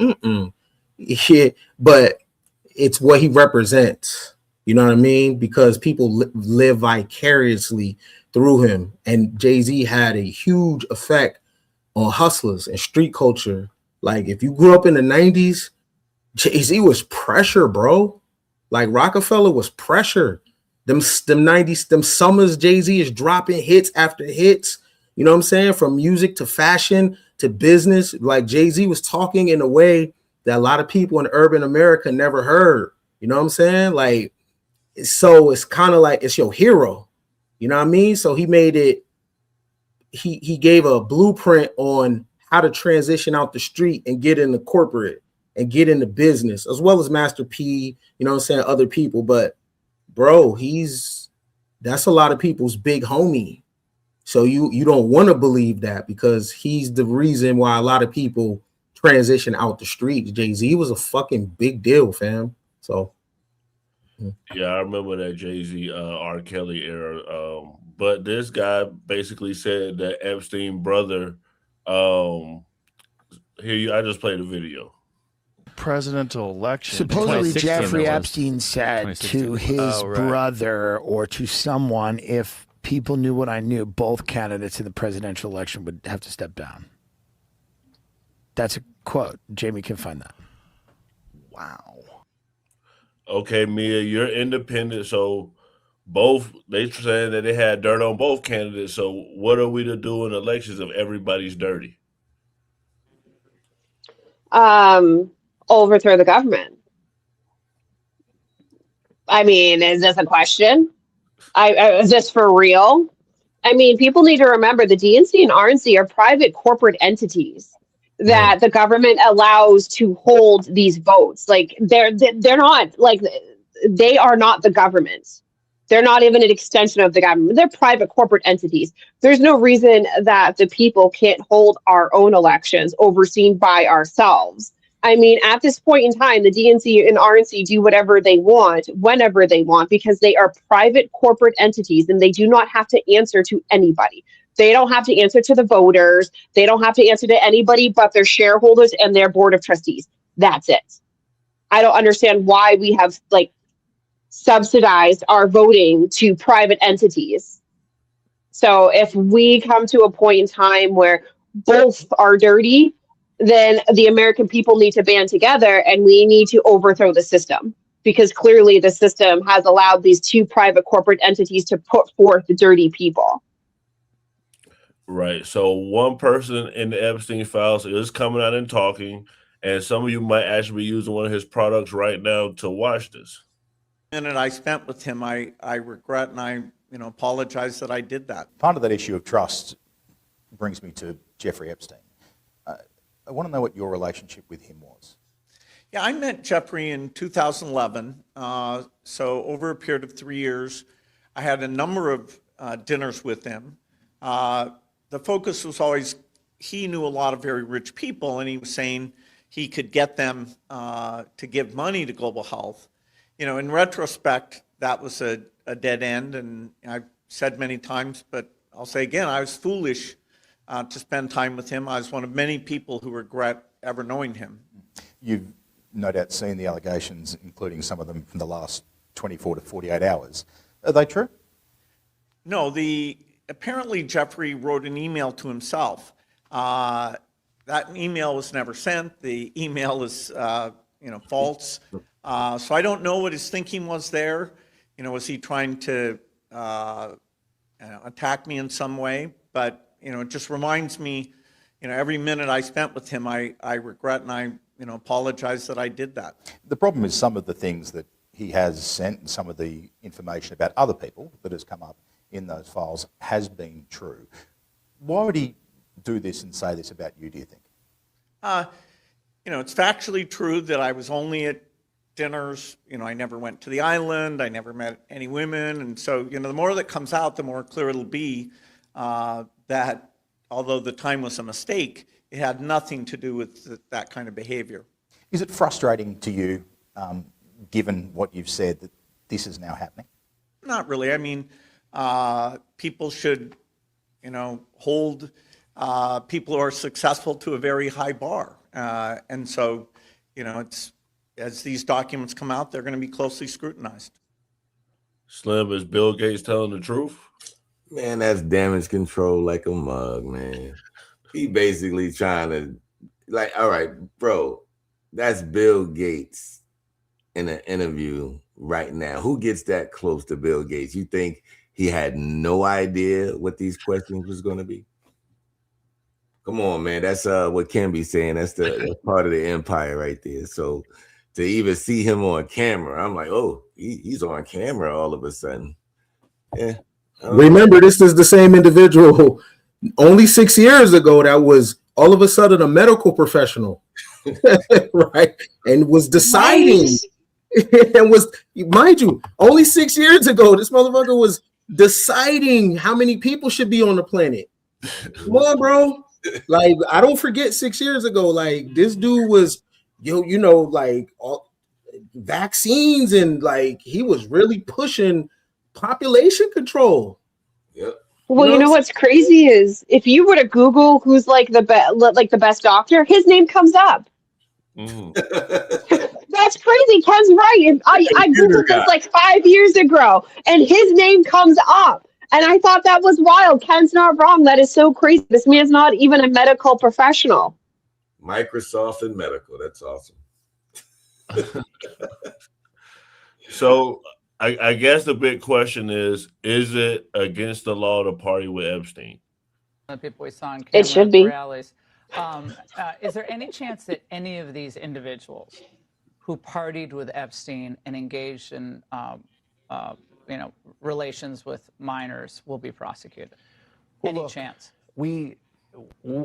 Yeah, but it's what he represents. You know what I mean? Because people live vicariously through him. And Jay-Z had a huge effect on hustlers and street culture. Like, if you grew up in the 90s, Jay-Z was pressure, bro. Like, Rockefeller was pressure. Them 90s, them summers, Jay-Z is dropping hits after hits. You know what I'm saying? From music to fashion to business. Like, Jay-Z was talking in a way that a lot of people in urban America never heard. You know what I'm saying? Like, so it's kind of like it's your hero. You know what I mean? So he made it, he gave a blueprint on how to transition out the street and get into corporate and get into business, as well as Master P, you know what I'm saying, other people. But bro, that's a lot of people's big homie. So you don't want to believe that, because he's the reason why a lot of people transition out the streets. Jay-Z was a fucking big deal, fam. So yeah, I remember that Jay-Z R. Kelly era. But this guy basically said that Epstein brother, I just played a video. Presidential election. Supposedly, Jeffrey Epstein said to his brother or to someone, if people knew what I knew, both candidates in the presidential election would have to step down. That's a quote. Jamie can find that. Wow. Okay, Mia, you're independent, so they saying that they had dirt on both candidates. So what are we to do in elections if everybody's dirty? Overthrow the government. I mean, is this a question? Is this for real? I mean, people need to remember the DNC and RNC are private corporate entities that the government allows to hold these votes. Like they're not like, they are not the government. They're not even an extension of the government. They're private corporate entities. There's no reason that the people can't hold our own elections overseen by ourselves. I mean, at this point in time, the DNC and RNC do whatever they want, whenever they want, because they are private corporate entities and they do not have to answer to anybody. They don't have to answer to the voters. They don't have to answer to anybody but their shareholders and their board of trustees. That's it. I don't understand why we have subsidized our voting to private entities. So if we come to a point in time where both are dirty, then the American people need to band together and we need to overthrow the system, because clearly the system has allowed these two private corporate entities to put forth the dirty people. Right. So one person in the Epstein files is coming out and talking, and some of you might actually be using one of his products right now to watch this. And I spent with him, I regret and I apologize that I did that. Part of that issue of trust brings me to Jeffrey Epstein. I want to know what your relationship with him was. Yeah, I met Jeffrey in 2011. So over a period of 3 years, I had a number of dinners with him. The focus was always, he knew a lot of very rich people, and he was saying he could get them to give money to global health. In retrospect, that was a dead end, and I've said many times, but I'll say again, I was foolish to spend time with him. I was one of many people who regret ever knowing him. You've no doubt seen the allegations, including some of them from the last 24 to 48 hours. Are they true? No, apparently Jeffrey wrote an email to himself. That email was never sent. The email is, false. So I don't know what his thinking was there. Was he trying to attack me in some way? But, it just reminds me, every minute I spent with him, I regret and I, apologize that I did that. The problem is some of the things that he has sent and some of the information about other people that has come up in those files has been true. Why would he do this and say this about you, do you think? It's factually true that I was only at dinners. I never went to the island. I never met any women. And so, the more that comes out, the more clear it'll be that although the time was a mistake, it had nothing to do with that kind of behavior. Is it frustrating to you, given what you've said, that this is now happening? Not really. I mean, people should, hold people who are successful to a very high bar. And so, as these documents come out, they're going to be closely scrutinized. Slim, is Bill Gates telling the truth? Man, that's damage control like a mug, man. He basically trying to, all right, bro, that's Bill Gates in an interview right now. Who gets that close to Bill Gates? You think he had no idea what these questions was going to be? Come on, man. That's what Ken be saying. That's part of the empire right there. So to even see him on camera, I'm like, oh, he's on camera all of a sudden. Yeah. Remember, this is the same individual who only 6 years ago that was all of a sudden a medical professional, right? And was deciding, and was, mind you, only 6 years ago, this motherfucker was deciding how many people should be on the planet. Come on, bro. Like, I don't forget 6 years ago, like, this dude was, all vaccines, and like, he was really pushing population control. Yep. Well, what's crazy is if you were to Google who's the best doctor, his name comes up. Mm. That's crazy. Ken's right. I Googled this like 5 years ago, and his name comes up. And I thought that was wild. Ken's not wrong. That is so crazy. This man's not even a medical professional. Microsoft and medical. That's awesome. So I guess the big question is it against the law to party with Epstein? People we saw on camera it should be. Rallies. Is there any chance that any of these individuals who partied with Epstein and engaged in relations with minors will be prosecuted? Any chance?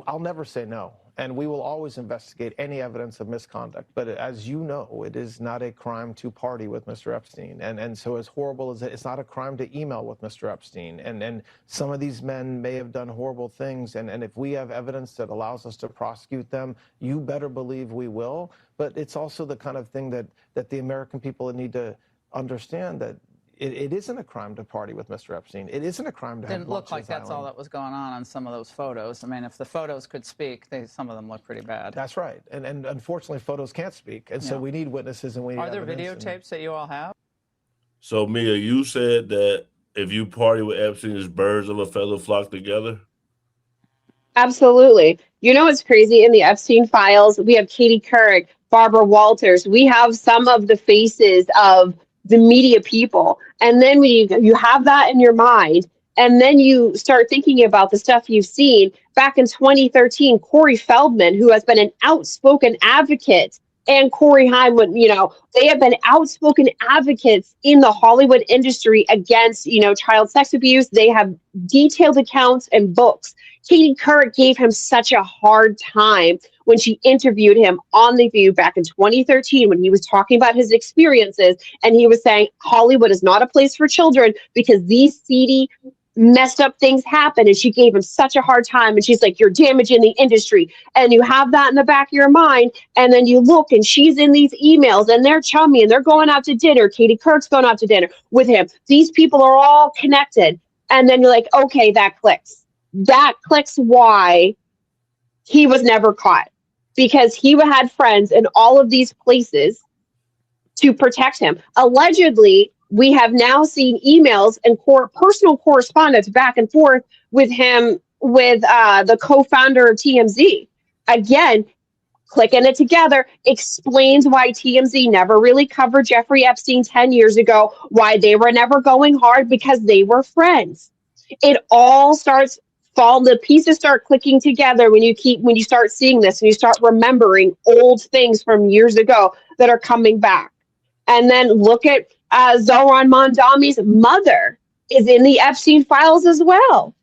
I'll never say no, and we will always investigate any evidence of misconduct. But as you know, it is not a crime to party with Mr. Epstein, and so as horrible as it's not a crime to email with Mr. Epstein. And some of these men may have done horrible things, and if we have evidence that allows us to prosecute them, you better believe we will. But it's also the kind of thing that the American people need to understand, that it isn't a crime to party with Mr. Epstein. It isn't a crime to have Didn't look like that's all that was going on some of those photos. I mean, if the photos could speak, some of them look pretty bad. That's right. And unfortunately, photos can't speak. And so we need witnesses and we need evidence. Are there videotapes that you all have? So, Mia, you said that if you party with Epstein, it's birds of a feather flock together? Absolutely. What's crazy? In the Epstein files, we have Katie Couric, Barbara Walters. We have some of the faces of the media people. And then when you have that in your mind, and then you start thinking about the stuff you've seen. Back in 2013, Corey Feldman, who has been an outspoken advocate, and Corey Haim, they have been outspoken advocates in the Hollywood industry against, child sex abuse. They have detailed accounts and books. Katie Couric gave him such a hard time when she interviewed him on The View back in 2013, when he was talking about his experiences, and he was saying Hollywood is not a place for children because these seedy messed up things happen, and she gave him such a hard time, and she's like, you're damaging the industry, and you have that in the back of your mind, and then you look and she's in these emails and they're chummy and they're going out to dinner. Katie Couric's going out to dinner with him. These people are all connected, and then you're like, okay, that clicks why he was never caught, because he had friends in all of these places to protect him. Allegedly, we have now seen emails and personal correspondence back and forth with him, with the co-founder of TMZ. Again, clicking it together explains why TMZ never really covered Jeffrey Epstein 10 years ago, why they were never going hard, because they were friends. It all starts falling, the pieces start clicking together when you start seeing this, and you start remembering old things from years ago that are coming back. And then look at Zohran Mamdani's mother is in the Epstein files as well,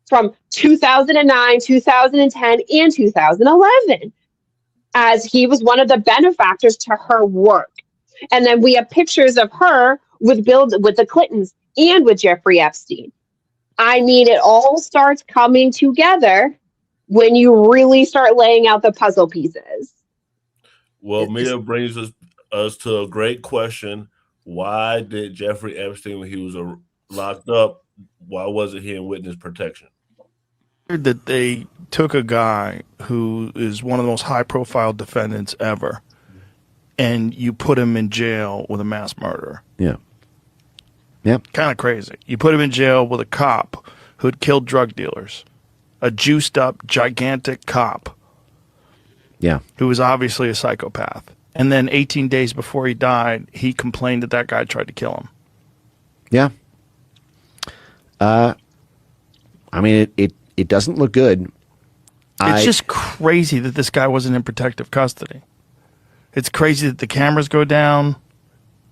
from 2009, 2010, and 2011, as he was one of the benefactors to her work. And then we have pictures of her with the Clintons and with Jeffrey Epstein. I mean, it all starts coming together when you really start laying out the puzzle pieces. Well, Mia brings us to a great question. Why did Jeffrey Epstein, when he was locked up, why wasn't he in witness protection? That they took a guy who is one of the most high-profile defendants ever, and you put him in jail with a mass murderer. Yeah. Yep. Kind of crazy. You put him in jail with a cop who'd killed drug dealers, a juiced-up, gigantic cop. Yeah. Who was obviously a psychopath. And then 18 days before he died, he complained that guy tried to kill him. Yeah. I mean, it doesn't look good. It's just crazy that this guy wasn't in protective custody. It's crazy that the cameras go down.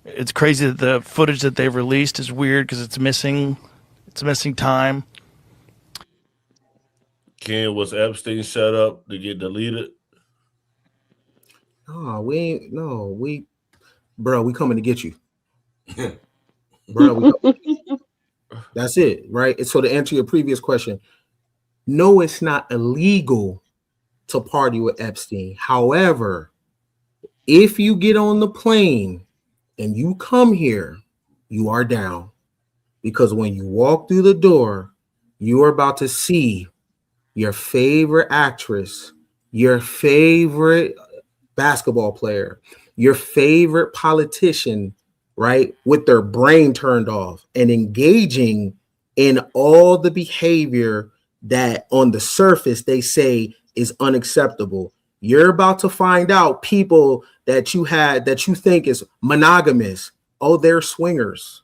It's crazy that the footage that they've released is weird because it's missing. It's missing time. Ken, was Epstein set up to get deleted? Oh, we coming to get you. Bro, that's it, right? And so to answer your previous question, no, it's not illegal to party with Epstein. However, if you get on the plane and you come here, you are down. Because when you walk through the door, you are about to see your favorite actress, your favorite basketball player, your favorite politician, right, with their brain turned off and engaging in all the behavior that on the surface they say is unacceptable. You're about to find out people that you think is monogamous. Oh, they're swingers,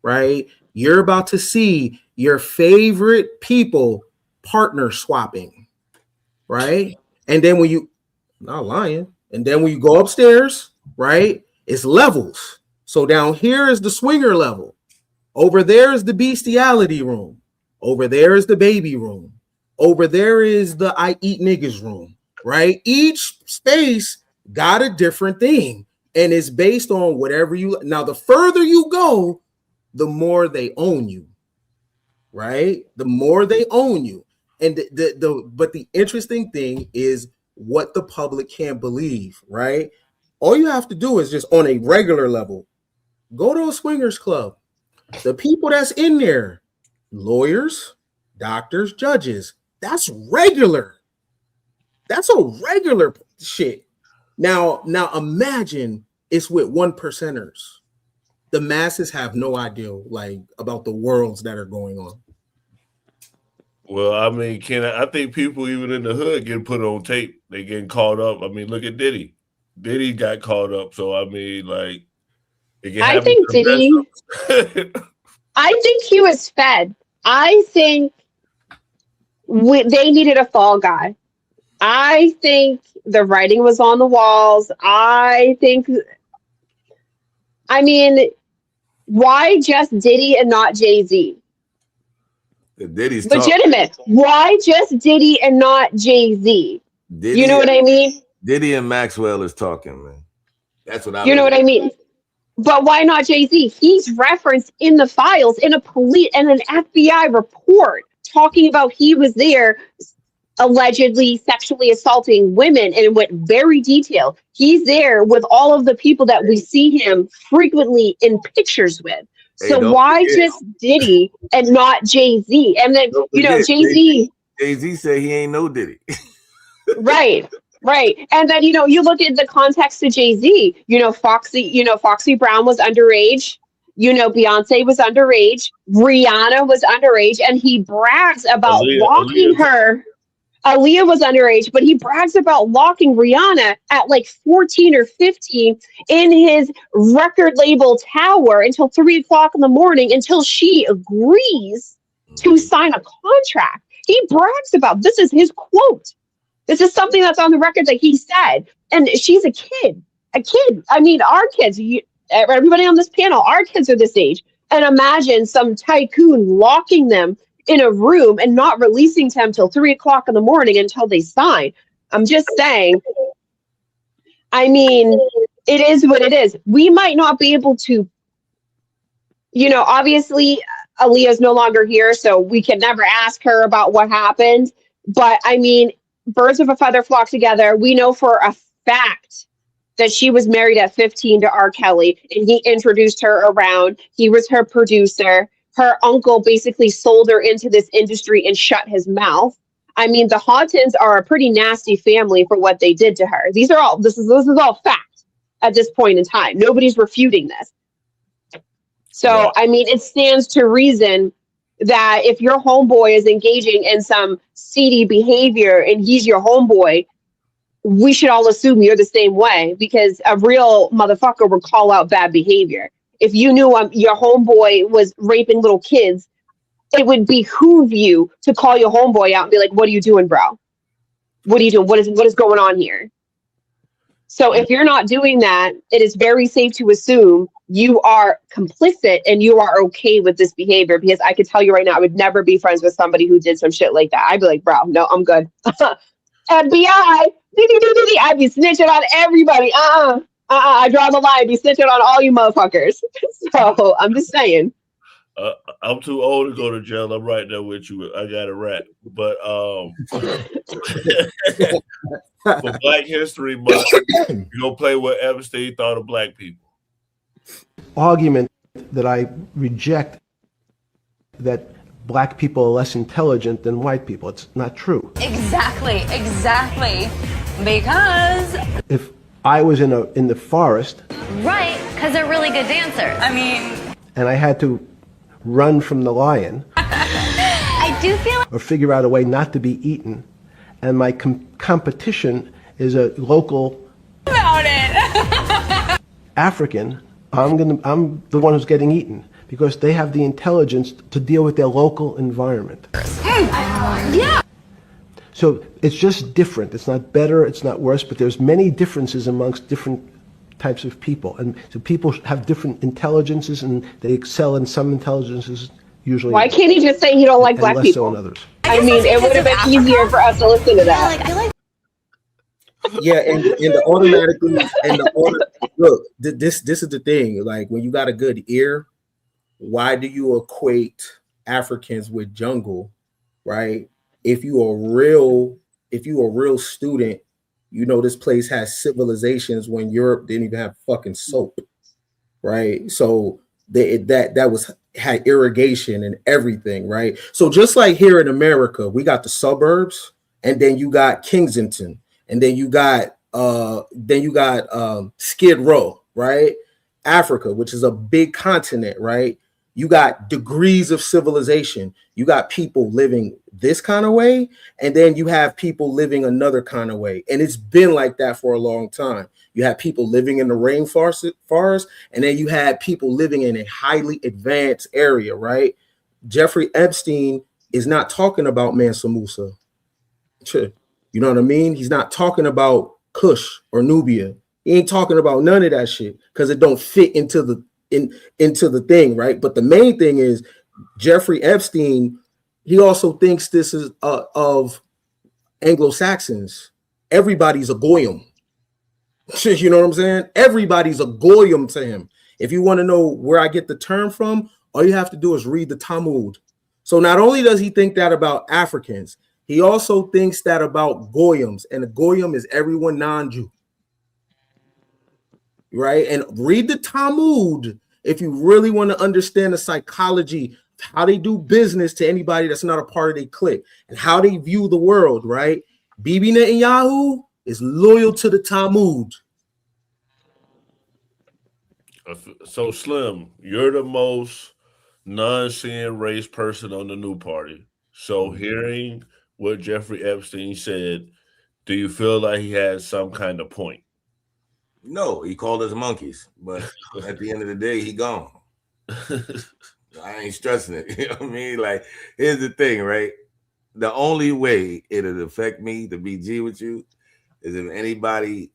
right? You're about to see your favorite people partner swapping, right? And then when you, not lying, and then when you go upstairs, right, it's levels. So down here is the swinger level. Over there is the bestiality room. Over there is the baby room. Over there is the I eat niggas room, right? Each space got a different thing, and it's based on whatever you. Now, the further you go, the more they own you, right? The more they own you, and but the interesting thing is what the public can't believe, right? All you have to do is just on a regular level, go to a swingers club. The people that's in there, lawyers, doctors, judges, that's regular. That's a regular shit. Now imagine it's with 1%ers. The masses have no idea about the worlds that are going on. Well, I mean, I think people even in the hood get put on tape. They getting caught up. I mean, look at Diddy. Diddy got caught up. So I mean, like, it can I think Diddy. I think he was fed. I think they needed a fall guy. I think the writing was on the walls. I mean, why just Diddy and not Jay-Z? Diddy's legitimate. Why just Diddy and not Jay-Z? You know what I mean? Diddy and Maxwell is talking, man. That's what I. You know what I mean? But why not Jay-Z? He's referenced in the files in a police and an FBI report talking about he was there allegedly sexually assaulting women, and it went very detailed. He's there with all of the people that we see him frequently in pictures with. So why just Diddy and not Jay-Z? And then, Jay-Z. Jay-Z said he ain't no Diddy. Right. And then, you look at the context of Jay-Z, Foxy Brown was underage. Beyonce was underage. Rihanna was underage. And he brags about locking her. Aaliyah was underage, but he brags about locking Rihanna at like 14 or 15 in his record label tower until 3 o'clock in the morning until she agrees to sign a contract. He brags about, this is his quote. This is something that's on the record that he said. And she's a kid. I mean, our kids, everybody on this panel, our kids are this age. And imagine some tycoon locking them in a room and not releasing them till 3 o'clock in the morning until they sign. I'm just saying, I mean, it is what it is. We might not be able to, obviously Aaliyah's no longer here, so we can never ask her about what happened. But I mean, birds of a feather flock together. We know for a fact that she was married at 15 to R. Kelly, and he introduced her around. He was her producer. Her uncle basically sold her into this industry and shut his mouth. I mean, the Haughtons are a pretty nasty family for what they did to her. This is all fact at this point in time. Nobody's refuting this. So, I mean, it stands to reason that if your homeboy is engaging in some seedy behavior and he's your homeboy, we should all assume you're the same way, because a real motherfucker would call out bad behavior. If you knew your homeboy was raping little kids, it would behoove you to call your homeboy out and be like, what are you doing, bro? What are you doing? What is going on here? So if you're not doing that, it is very safe to assume you are complicit and you are okay with this behavior, because I can tell you right now, I would never be friends with somebody who did some shit like that. I'd be like, bro, no, I'm good. FBI, I'd be snitching on everybody. I draw the line. Be snitching on all you motherfuckers. So I'm just saying. I'm too old to go to jail. I'm right there with you. I got a rat. But for Black History Month, you don't play what Epstein thought of black people. Argument that I reject, that black people are less intelligent than white people. It's not true. Exactly. Because if I was in the forest, right, because they're really good dancers. I mean, and I had to run from the lion, I do feel or figure out a way not to be eaten, and my competition is a local about it. African, I'm the one who's getting eaten because they have the intelligence to deal with their local environment. Yeah. So it's just different. It's not better, it's not worse, but there's many differences amongst different types of people. And so people have different intelligences, and they excel in some intelligences usually. Why can't he just say he don't like black less people? so in others. I mean, it would have been easier for us to listen to that. Yeah, and the automatically look, this is the thing. Like, when you got a good ear, why do you equate Africans with jungle, right? If you a real student, you know this place has civilizations when Europe didn't even have fucking soap, right? So that had irrigation and everything, right? So just like here in America, we got the suburbs, and then you got Kensington, and then you got Skid Row, right? Africa, which is a big continent, right? You got degrees of civilization. You got people living this kind of way, and then you have people living another kind of way. And it's been like that for a long time. You have people living in the rainforest, and then you had people living in a highly advanced area, right? Jeffrey Epstein is not talking about Mansa Musa. You know what I mean? He's not talking about Kush or Nubia. He ain't talking about none of that shit because it don't fit into the thing, right? But the main thing is Jeffrey Epstein, he also thinks this is of Anglo-Saxons. Everybody's a goyim. You know what I'm saying? Everybody's a goyim to him. If you want to know where I get the term from, all you have to do is read the Talmud. So not only does he think that about Africans, he also thinks that about Goyams, and a Goyam is everyone non-Jew. Right? And read the Talmud if you really want to understand the psychology, how they do business to anybody that's not a part of their clique, and how they view the world, right? Bibi Netanyahu is loyal to the Talmud. So, Slim, you're the most non-seeing race person on the new party. So, hearing what Jeffrey Epstein said, do you feel like he had some kind of point? No, he called us monkeys, but at the end of the day, he gone. I ain't stressing it. You know what I mean? Like, here's the thing, right? The only way it'll affect me to be G with you is if anybody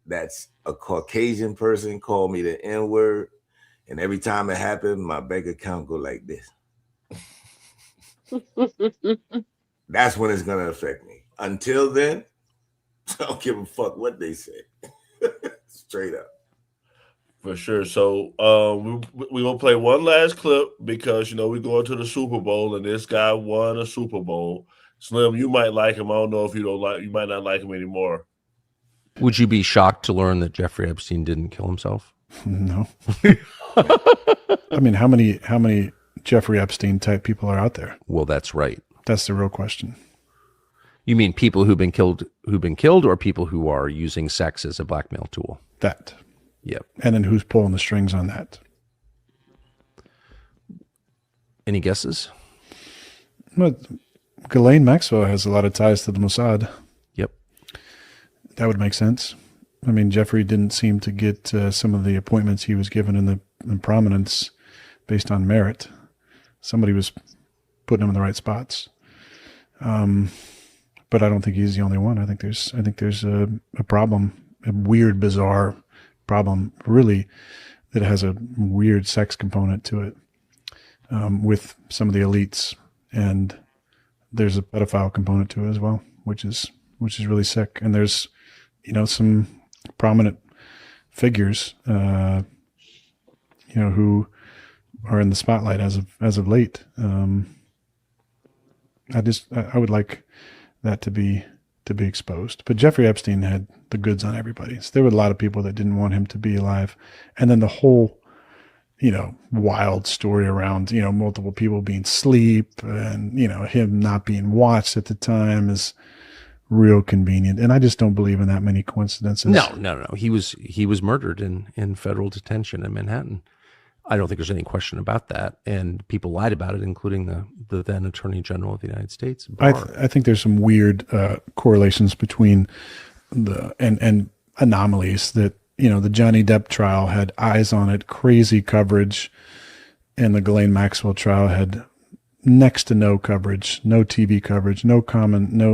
that's a Caucasian person call me the N-word, and every time it happened, my bank account go like this. That's when it's gonna affect me. Until then, I don't give a fuck what they say. Straight up. For sure. So we gonna play one last clip because we're going to the Super Bowl and this guy won a Super Bowl. Slim, you might like him. I don't know if you might not like him anymore. Would you be shocked to learn that Jeffrey Epstein didn't kill himself? No. I mean, how many Jeffrey Epstein type people are out there? Well, that's right. That's the real question. You mean people who've been killed, or people who are using sex as a blackmail tool? That. Yep. And then who's pulling the strings on that? Any guesses? Well, Ghislaine Maxwell has a lot of ties to the Mossad. Yep. That would make sense. I mean, Jeffrey didn't seem to get some of the appointments he was given in prominence based on merit. Somebody was putting him in the right spots. But I don't think he's the only one. I think there's a problem, a weird, bizarre problem, really, that has a weird sex component to it with some of the elites, and there's a pedophile component to it as well, which is really sick. And there's some prominent figures who are in the spotlight as of late. I would like that to be exposed. But Jeffrey Epstein had the goods on everybody. So there were a lot of people that didn't want him to be alive. And then the whole, wild story around, multiple people being asleep and, him not being watched at the time is real convenient. And I just don't believe in that many coincidences. No. He was murdered in federal detention in Manhattan. I don't think there's any question about that. And people lied about it, including the then Attorney General of the United States. I think there's some weird correlations between and anomalies that, the Johnny Depp trial had eyes on it, crazy coverage, and the Ghislaine Maxwell trial had next to no coverage, no TV coverage, no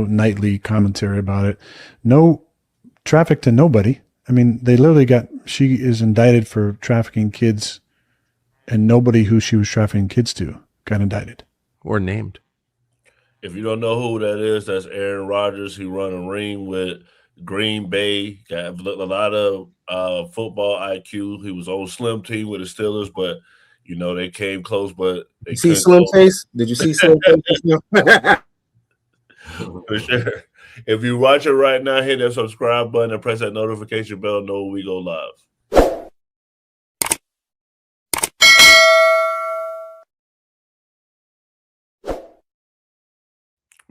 nightly commentary about it, no traffic to nobody. I mean, she is indicted for trafficking kids, and nobody who she was trafficking kids to got indicted. Or named. If you don't know who that is, that's Aaron Rodgers. He run a ring with Green Bay. Got a lot of football IQ. He was on Slim team with the Steelers, but they came close. But they see Slim Face? Did you see Slim Face? For sure. If you watch it right now, hit that subscribe button and press that notification bell. Know when we go live.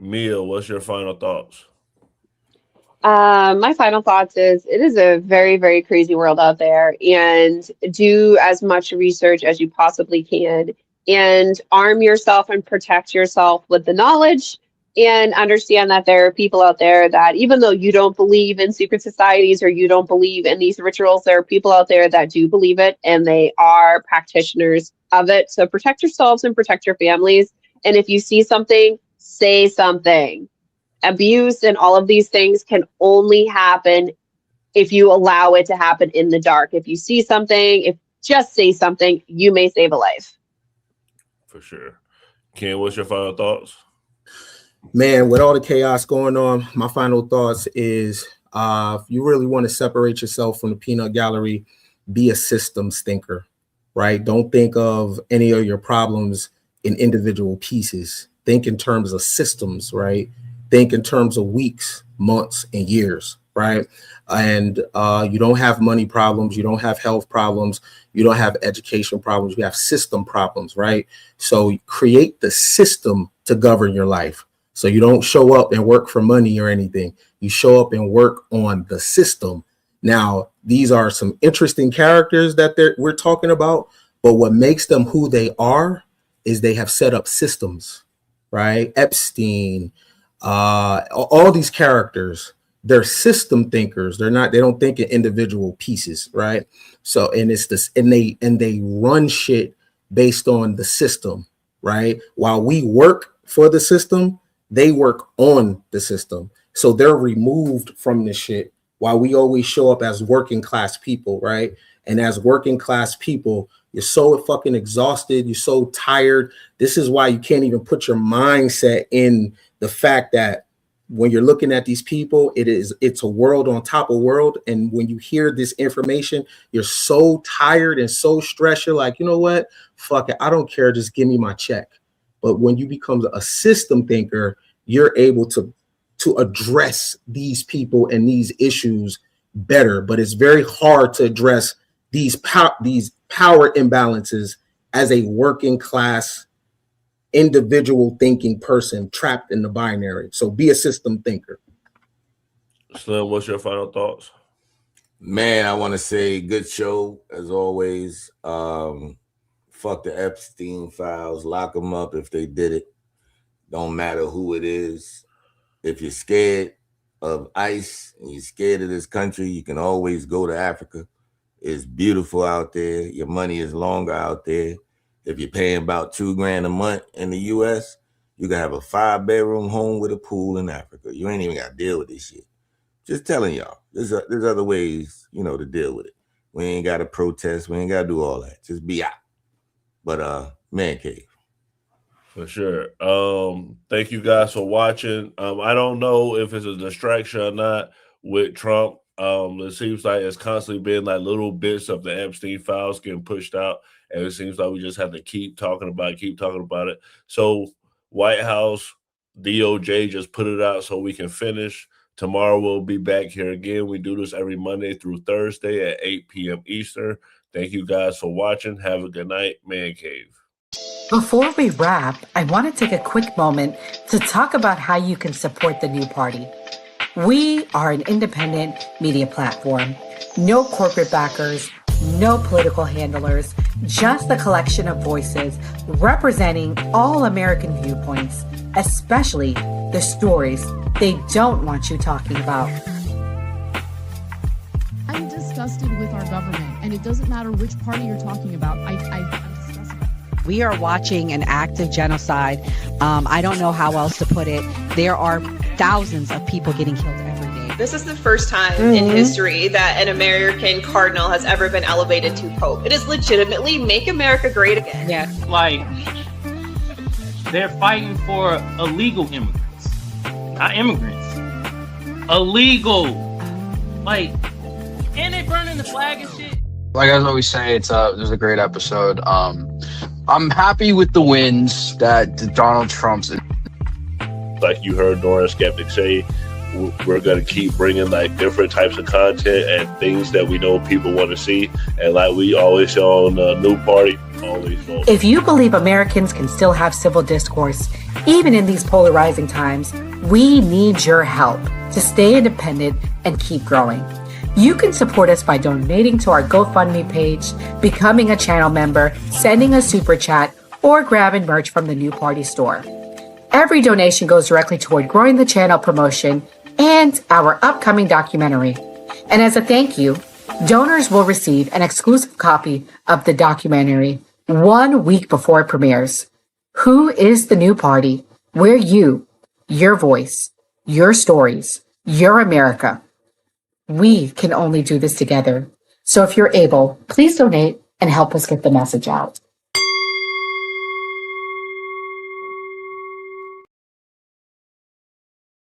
Mia, what's your final thoughts? My final thoughts is it is a very, very crazy world out there, and do as much research as you possibly can and arm yourself and protect yourself with the knowledge, and understand that there are people out there that, even though you don't believe in secret societies or you don't believe in these rituals, there are people out there that do believe it, and they are practitioners of it. So protect yourselves and protect your families. And if you see something, say something. Abuse and all of these things can only happen if you allow it to happen in the dark. If you see something, just say something, you may save a life. For sure. Ken, what's your final thoughts? Man, with all the chaos going on, my final thoughts is if you really want to separate yourself from the peanut gallery, be a systems thinker. right? Don't think of any of your problems in individual pieces. Think in terms of systems, right? Think in terms of weeks, months, and years, right? And you don't have money problems, you don't have health problems, you don't have education problems, you have system problems, right? So create the system to govern your life. So you don't show up and work for money or anything. You show up and work on the system. Now, these are some interesting characters that we're talking about, but what makes them who they are is they have set up systems, right? Epstein, all these characters, they're system thinkers. They don't think in individual pieces, right? So, and it's this, and they run shit based on the system, right? While we work for the system, they work on the system. So they're removed from this shit while we always show up as working class people, right? And as working class people, you're so fucking exhausted. You're so tired. This is why you can't even put your mindset in the fact that when you're looking at these people, it's a world on top of world. And when you hear this information, you're so tired and so stressed. You're like, you know what? Fuck it. I don't care. Just give me my check. But when you become a system thinker, you're able to address these people and these issues better. But it's very hard to address these power imbalances as a working class individual thinking person trapped in the binary. So be a system thinker. Slim, what's your final thoughts? Man, I want to say good show as always. Fuck the Epstein files. Lock them up if they did it. Don't matter who it is. If you're scared of ICE and you're scared of this country, you can always go to Africa. It's beautiful out there. Your money is longer out there. If you're paying about $2,000 a month in the US, you can have a 5-bedroom home with a pool in Africa. You ain't even got to deal with this shit. Just telling y'all, there's other ways, to deal with it. We ain't got to protest. We ain't got to do all that. Just be out. But man cave. For sure. Thank you guys for watching. I don't know if it's a distraction or not with Trump. It seems like it's constantly been like little bits of the Epstein files getting pushed out. And it seems like we just have to keep talking about it. So White House, DOJ just put it out so we can finish. Tomorrow we'll be back here again. We do this every Monday through Thursday at 8 p.m. Eastern. Thank you guys for watching. Have a good night. Man Cave. Before we wrap, I want to take a quick moment to talk about how you can support the new party. We are an independent media platform. No corporate backers, no political handlers, just a collection of voices representing all American viewpoints, especially the stories they don't want you talking about. I'm disgusted with our government, and it doesn't matter which party you're talking about. I'm disgusted. We are watching an act of genocide. I don't know how else to put it. There are thousands of people getting killed every day. This is the first time in history that an American cardinal has ever been elevated to pope. It is legitimately make America great again. Yeah. Like, they're fighting for illegal immigrants, not immigrants. Illegal. Like, and they burning the flag and shit. Like I always say, it was a great episode. I'm happy with the wins that Donald Trump's. Like you heard Nora Skeptic say, we're going to keep bringing like different types of content and things that we know people want to see. And like we always say on the New Party, always vote. If you believe Americans can still have civil discourse, even in these polarizing times, we need your help to stay independent and keep growing. You can support us by donating to our GoFundMe page, becoming a channel member, sending a super chat, or grabbing merch from the New Party store. Every donation goes directly toward growing the channel promotion and our upcoming documentary. And as a thank you, donors will receive an exclusive copy of the documentary 1 week before it premieres. Who is the New Party? We're you, your voice, your stories, your America. We can only do this together. So if you're able, please donate and help us get the message out.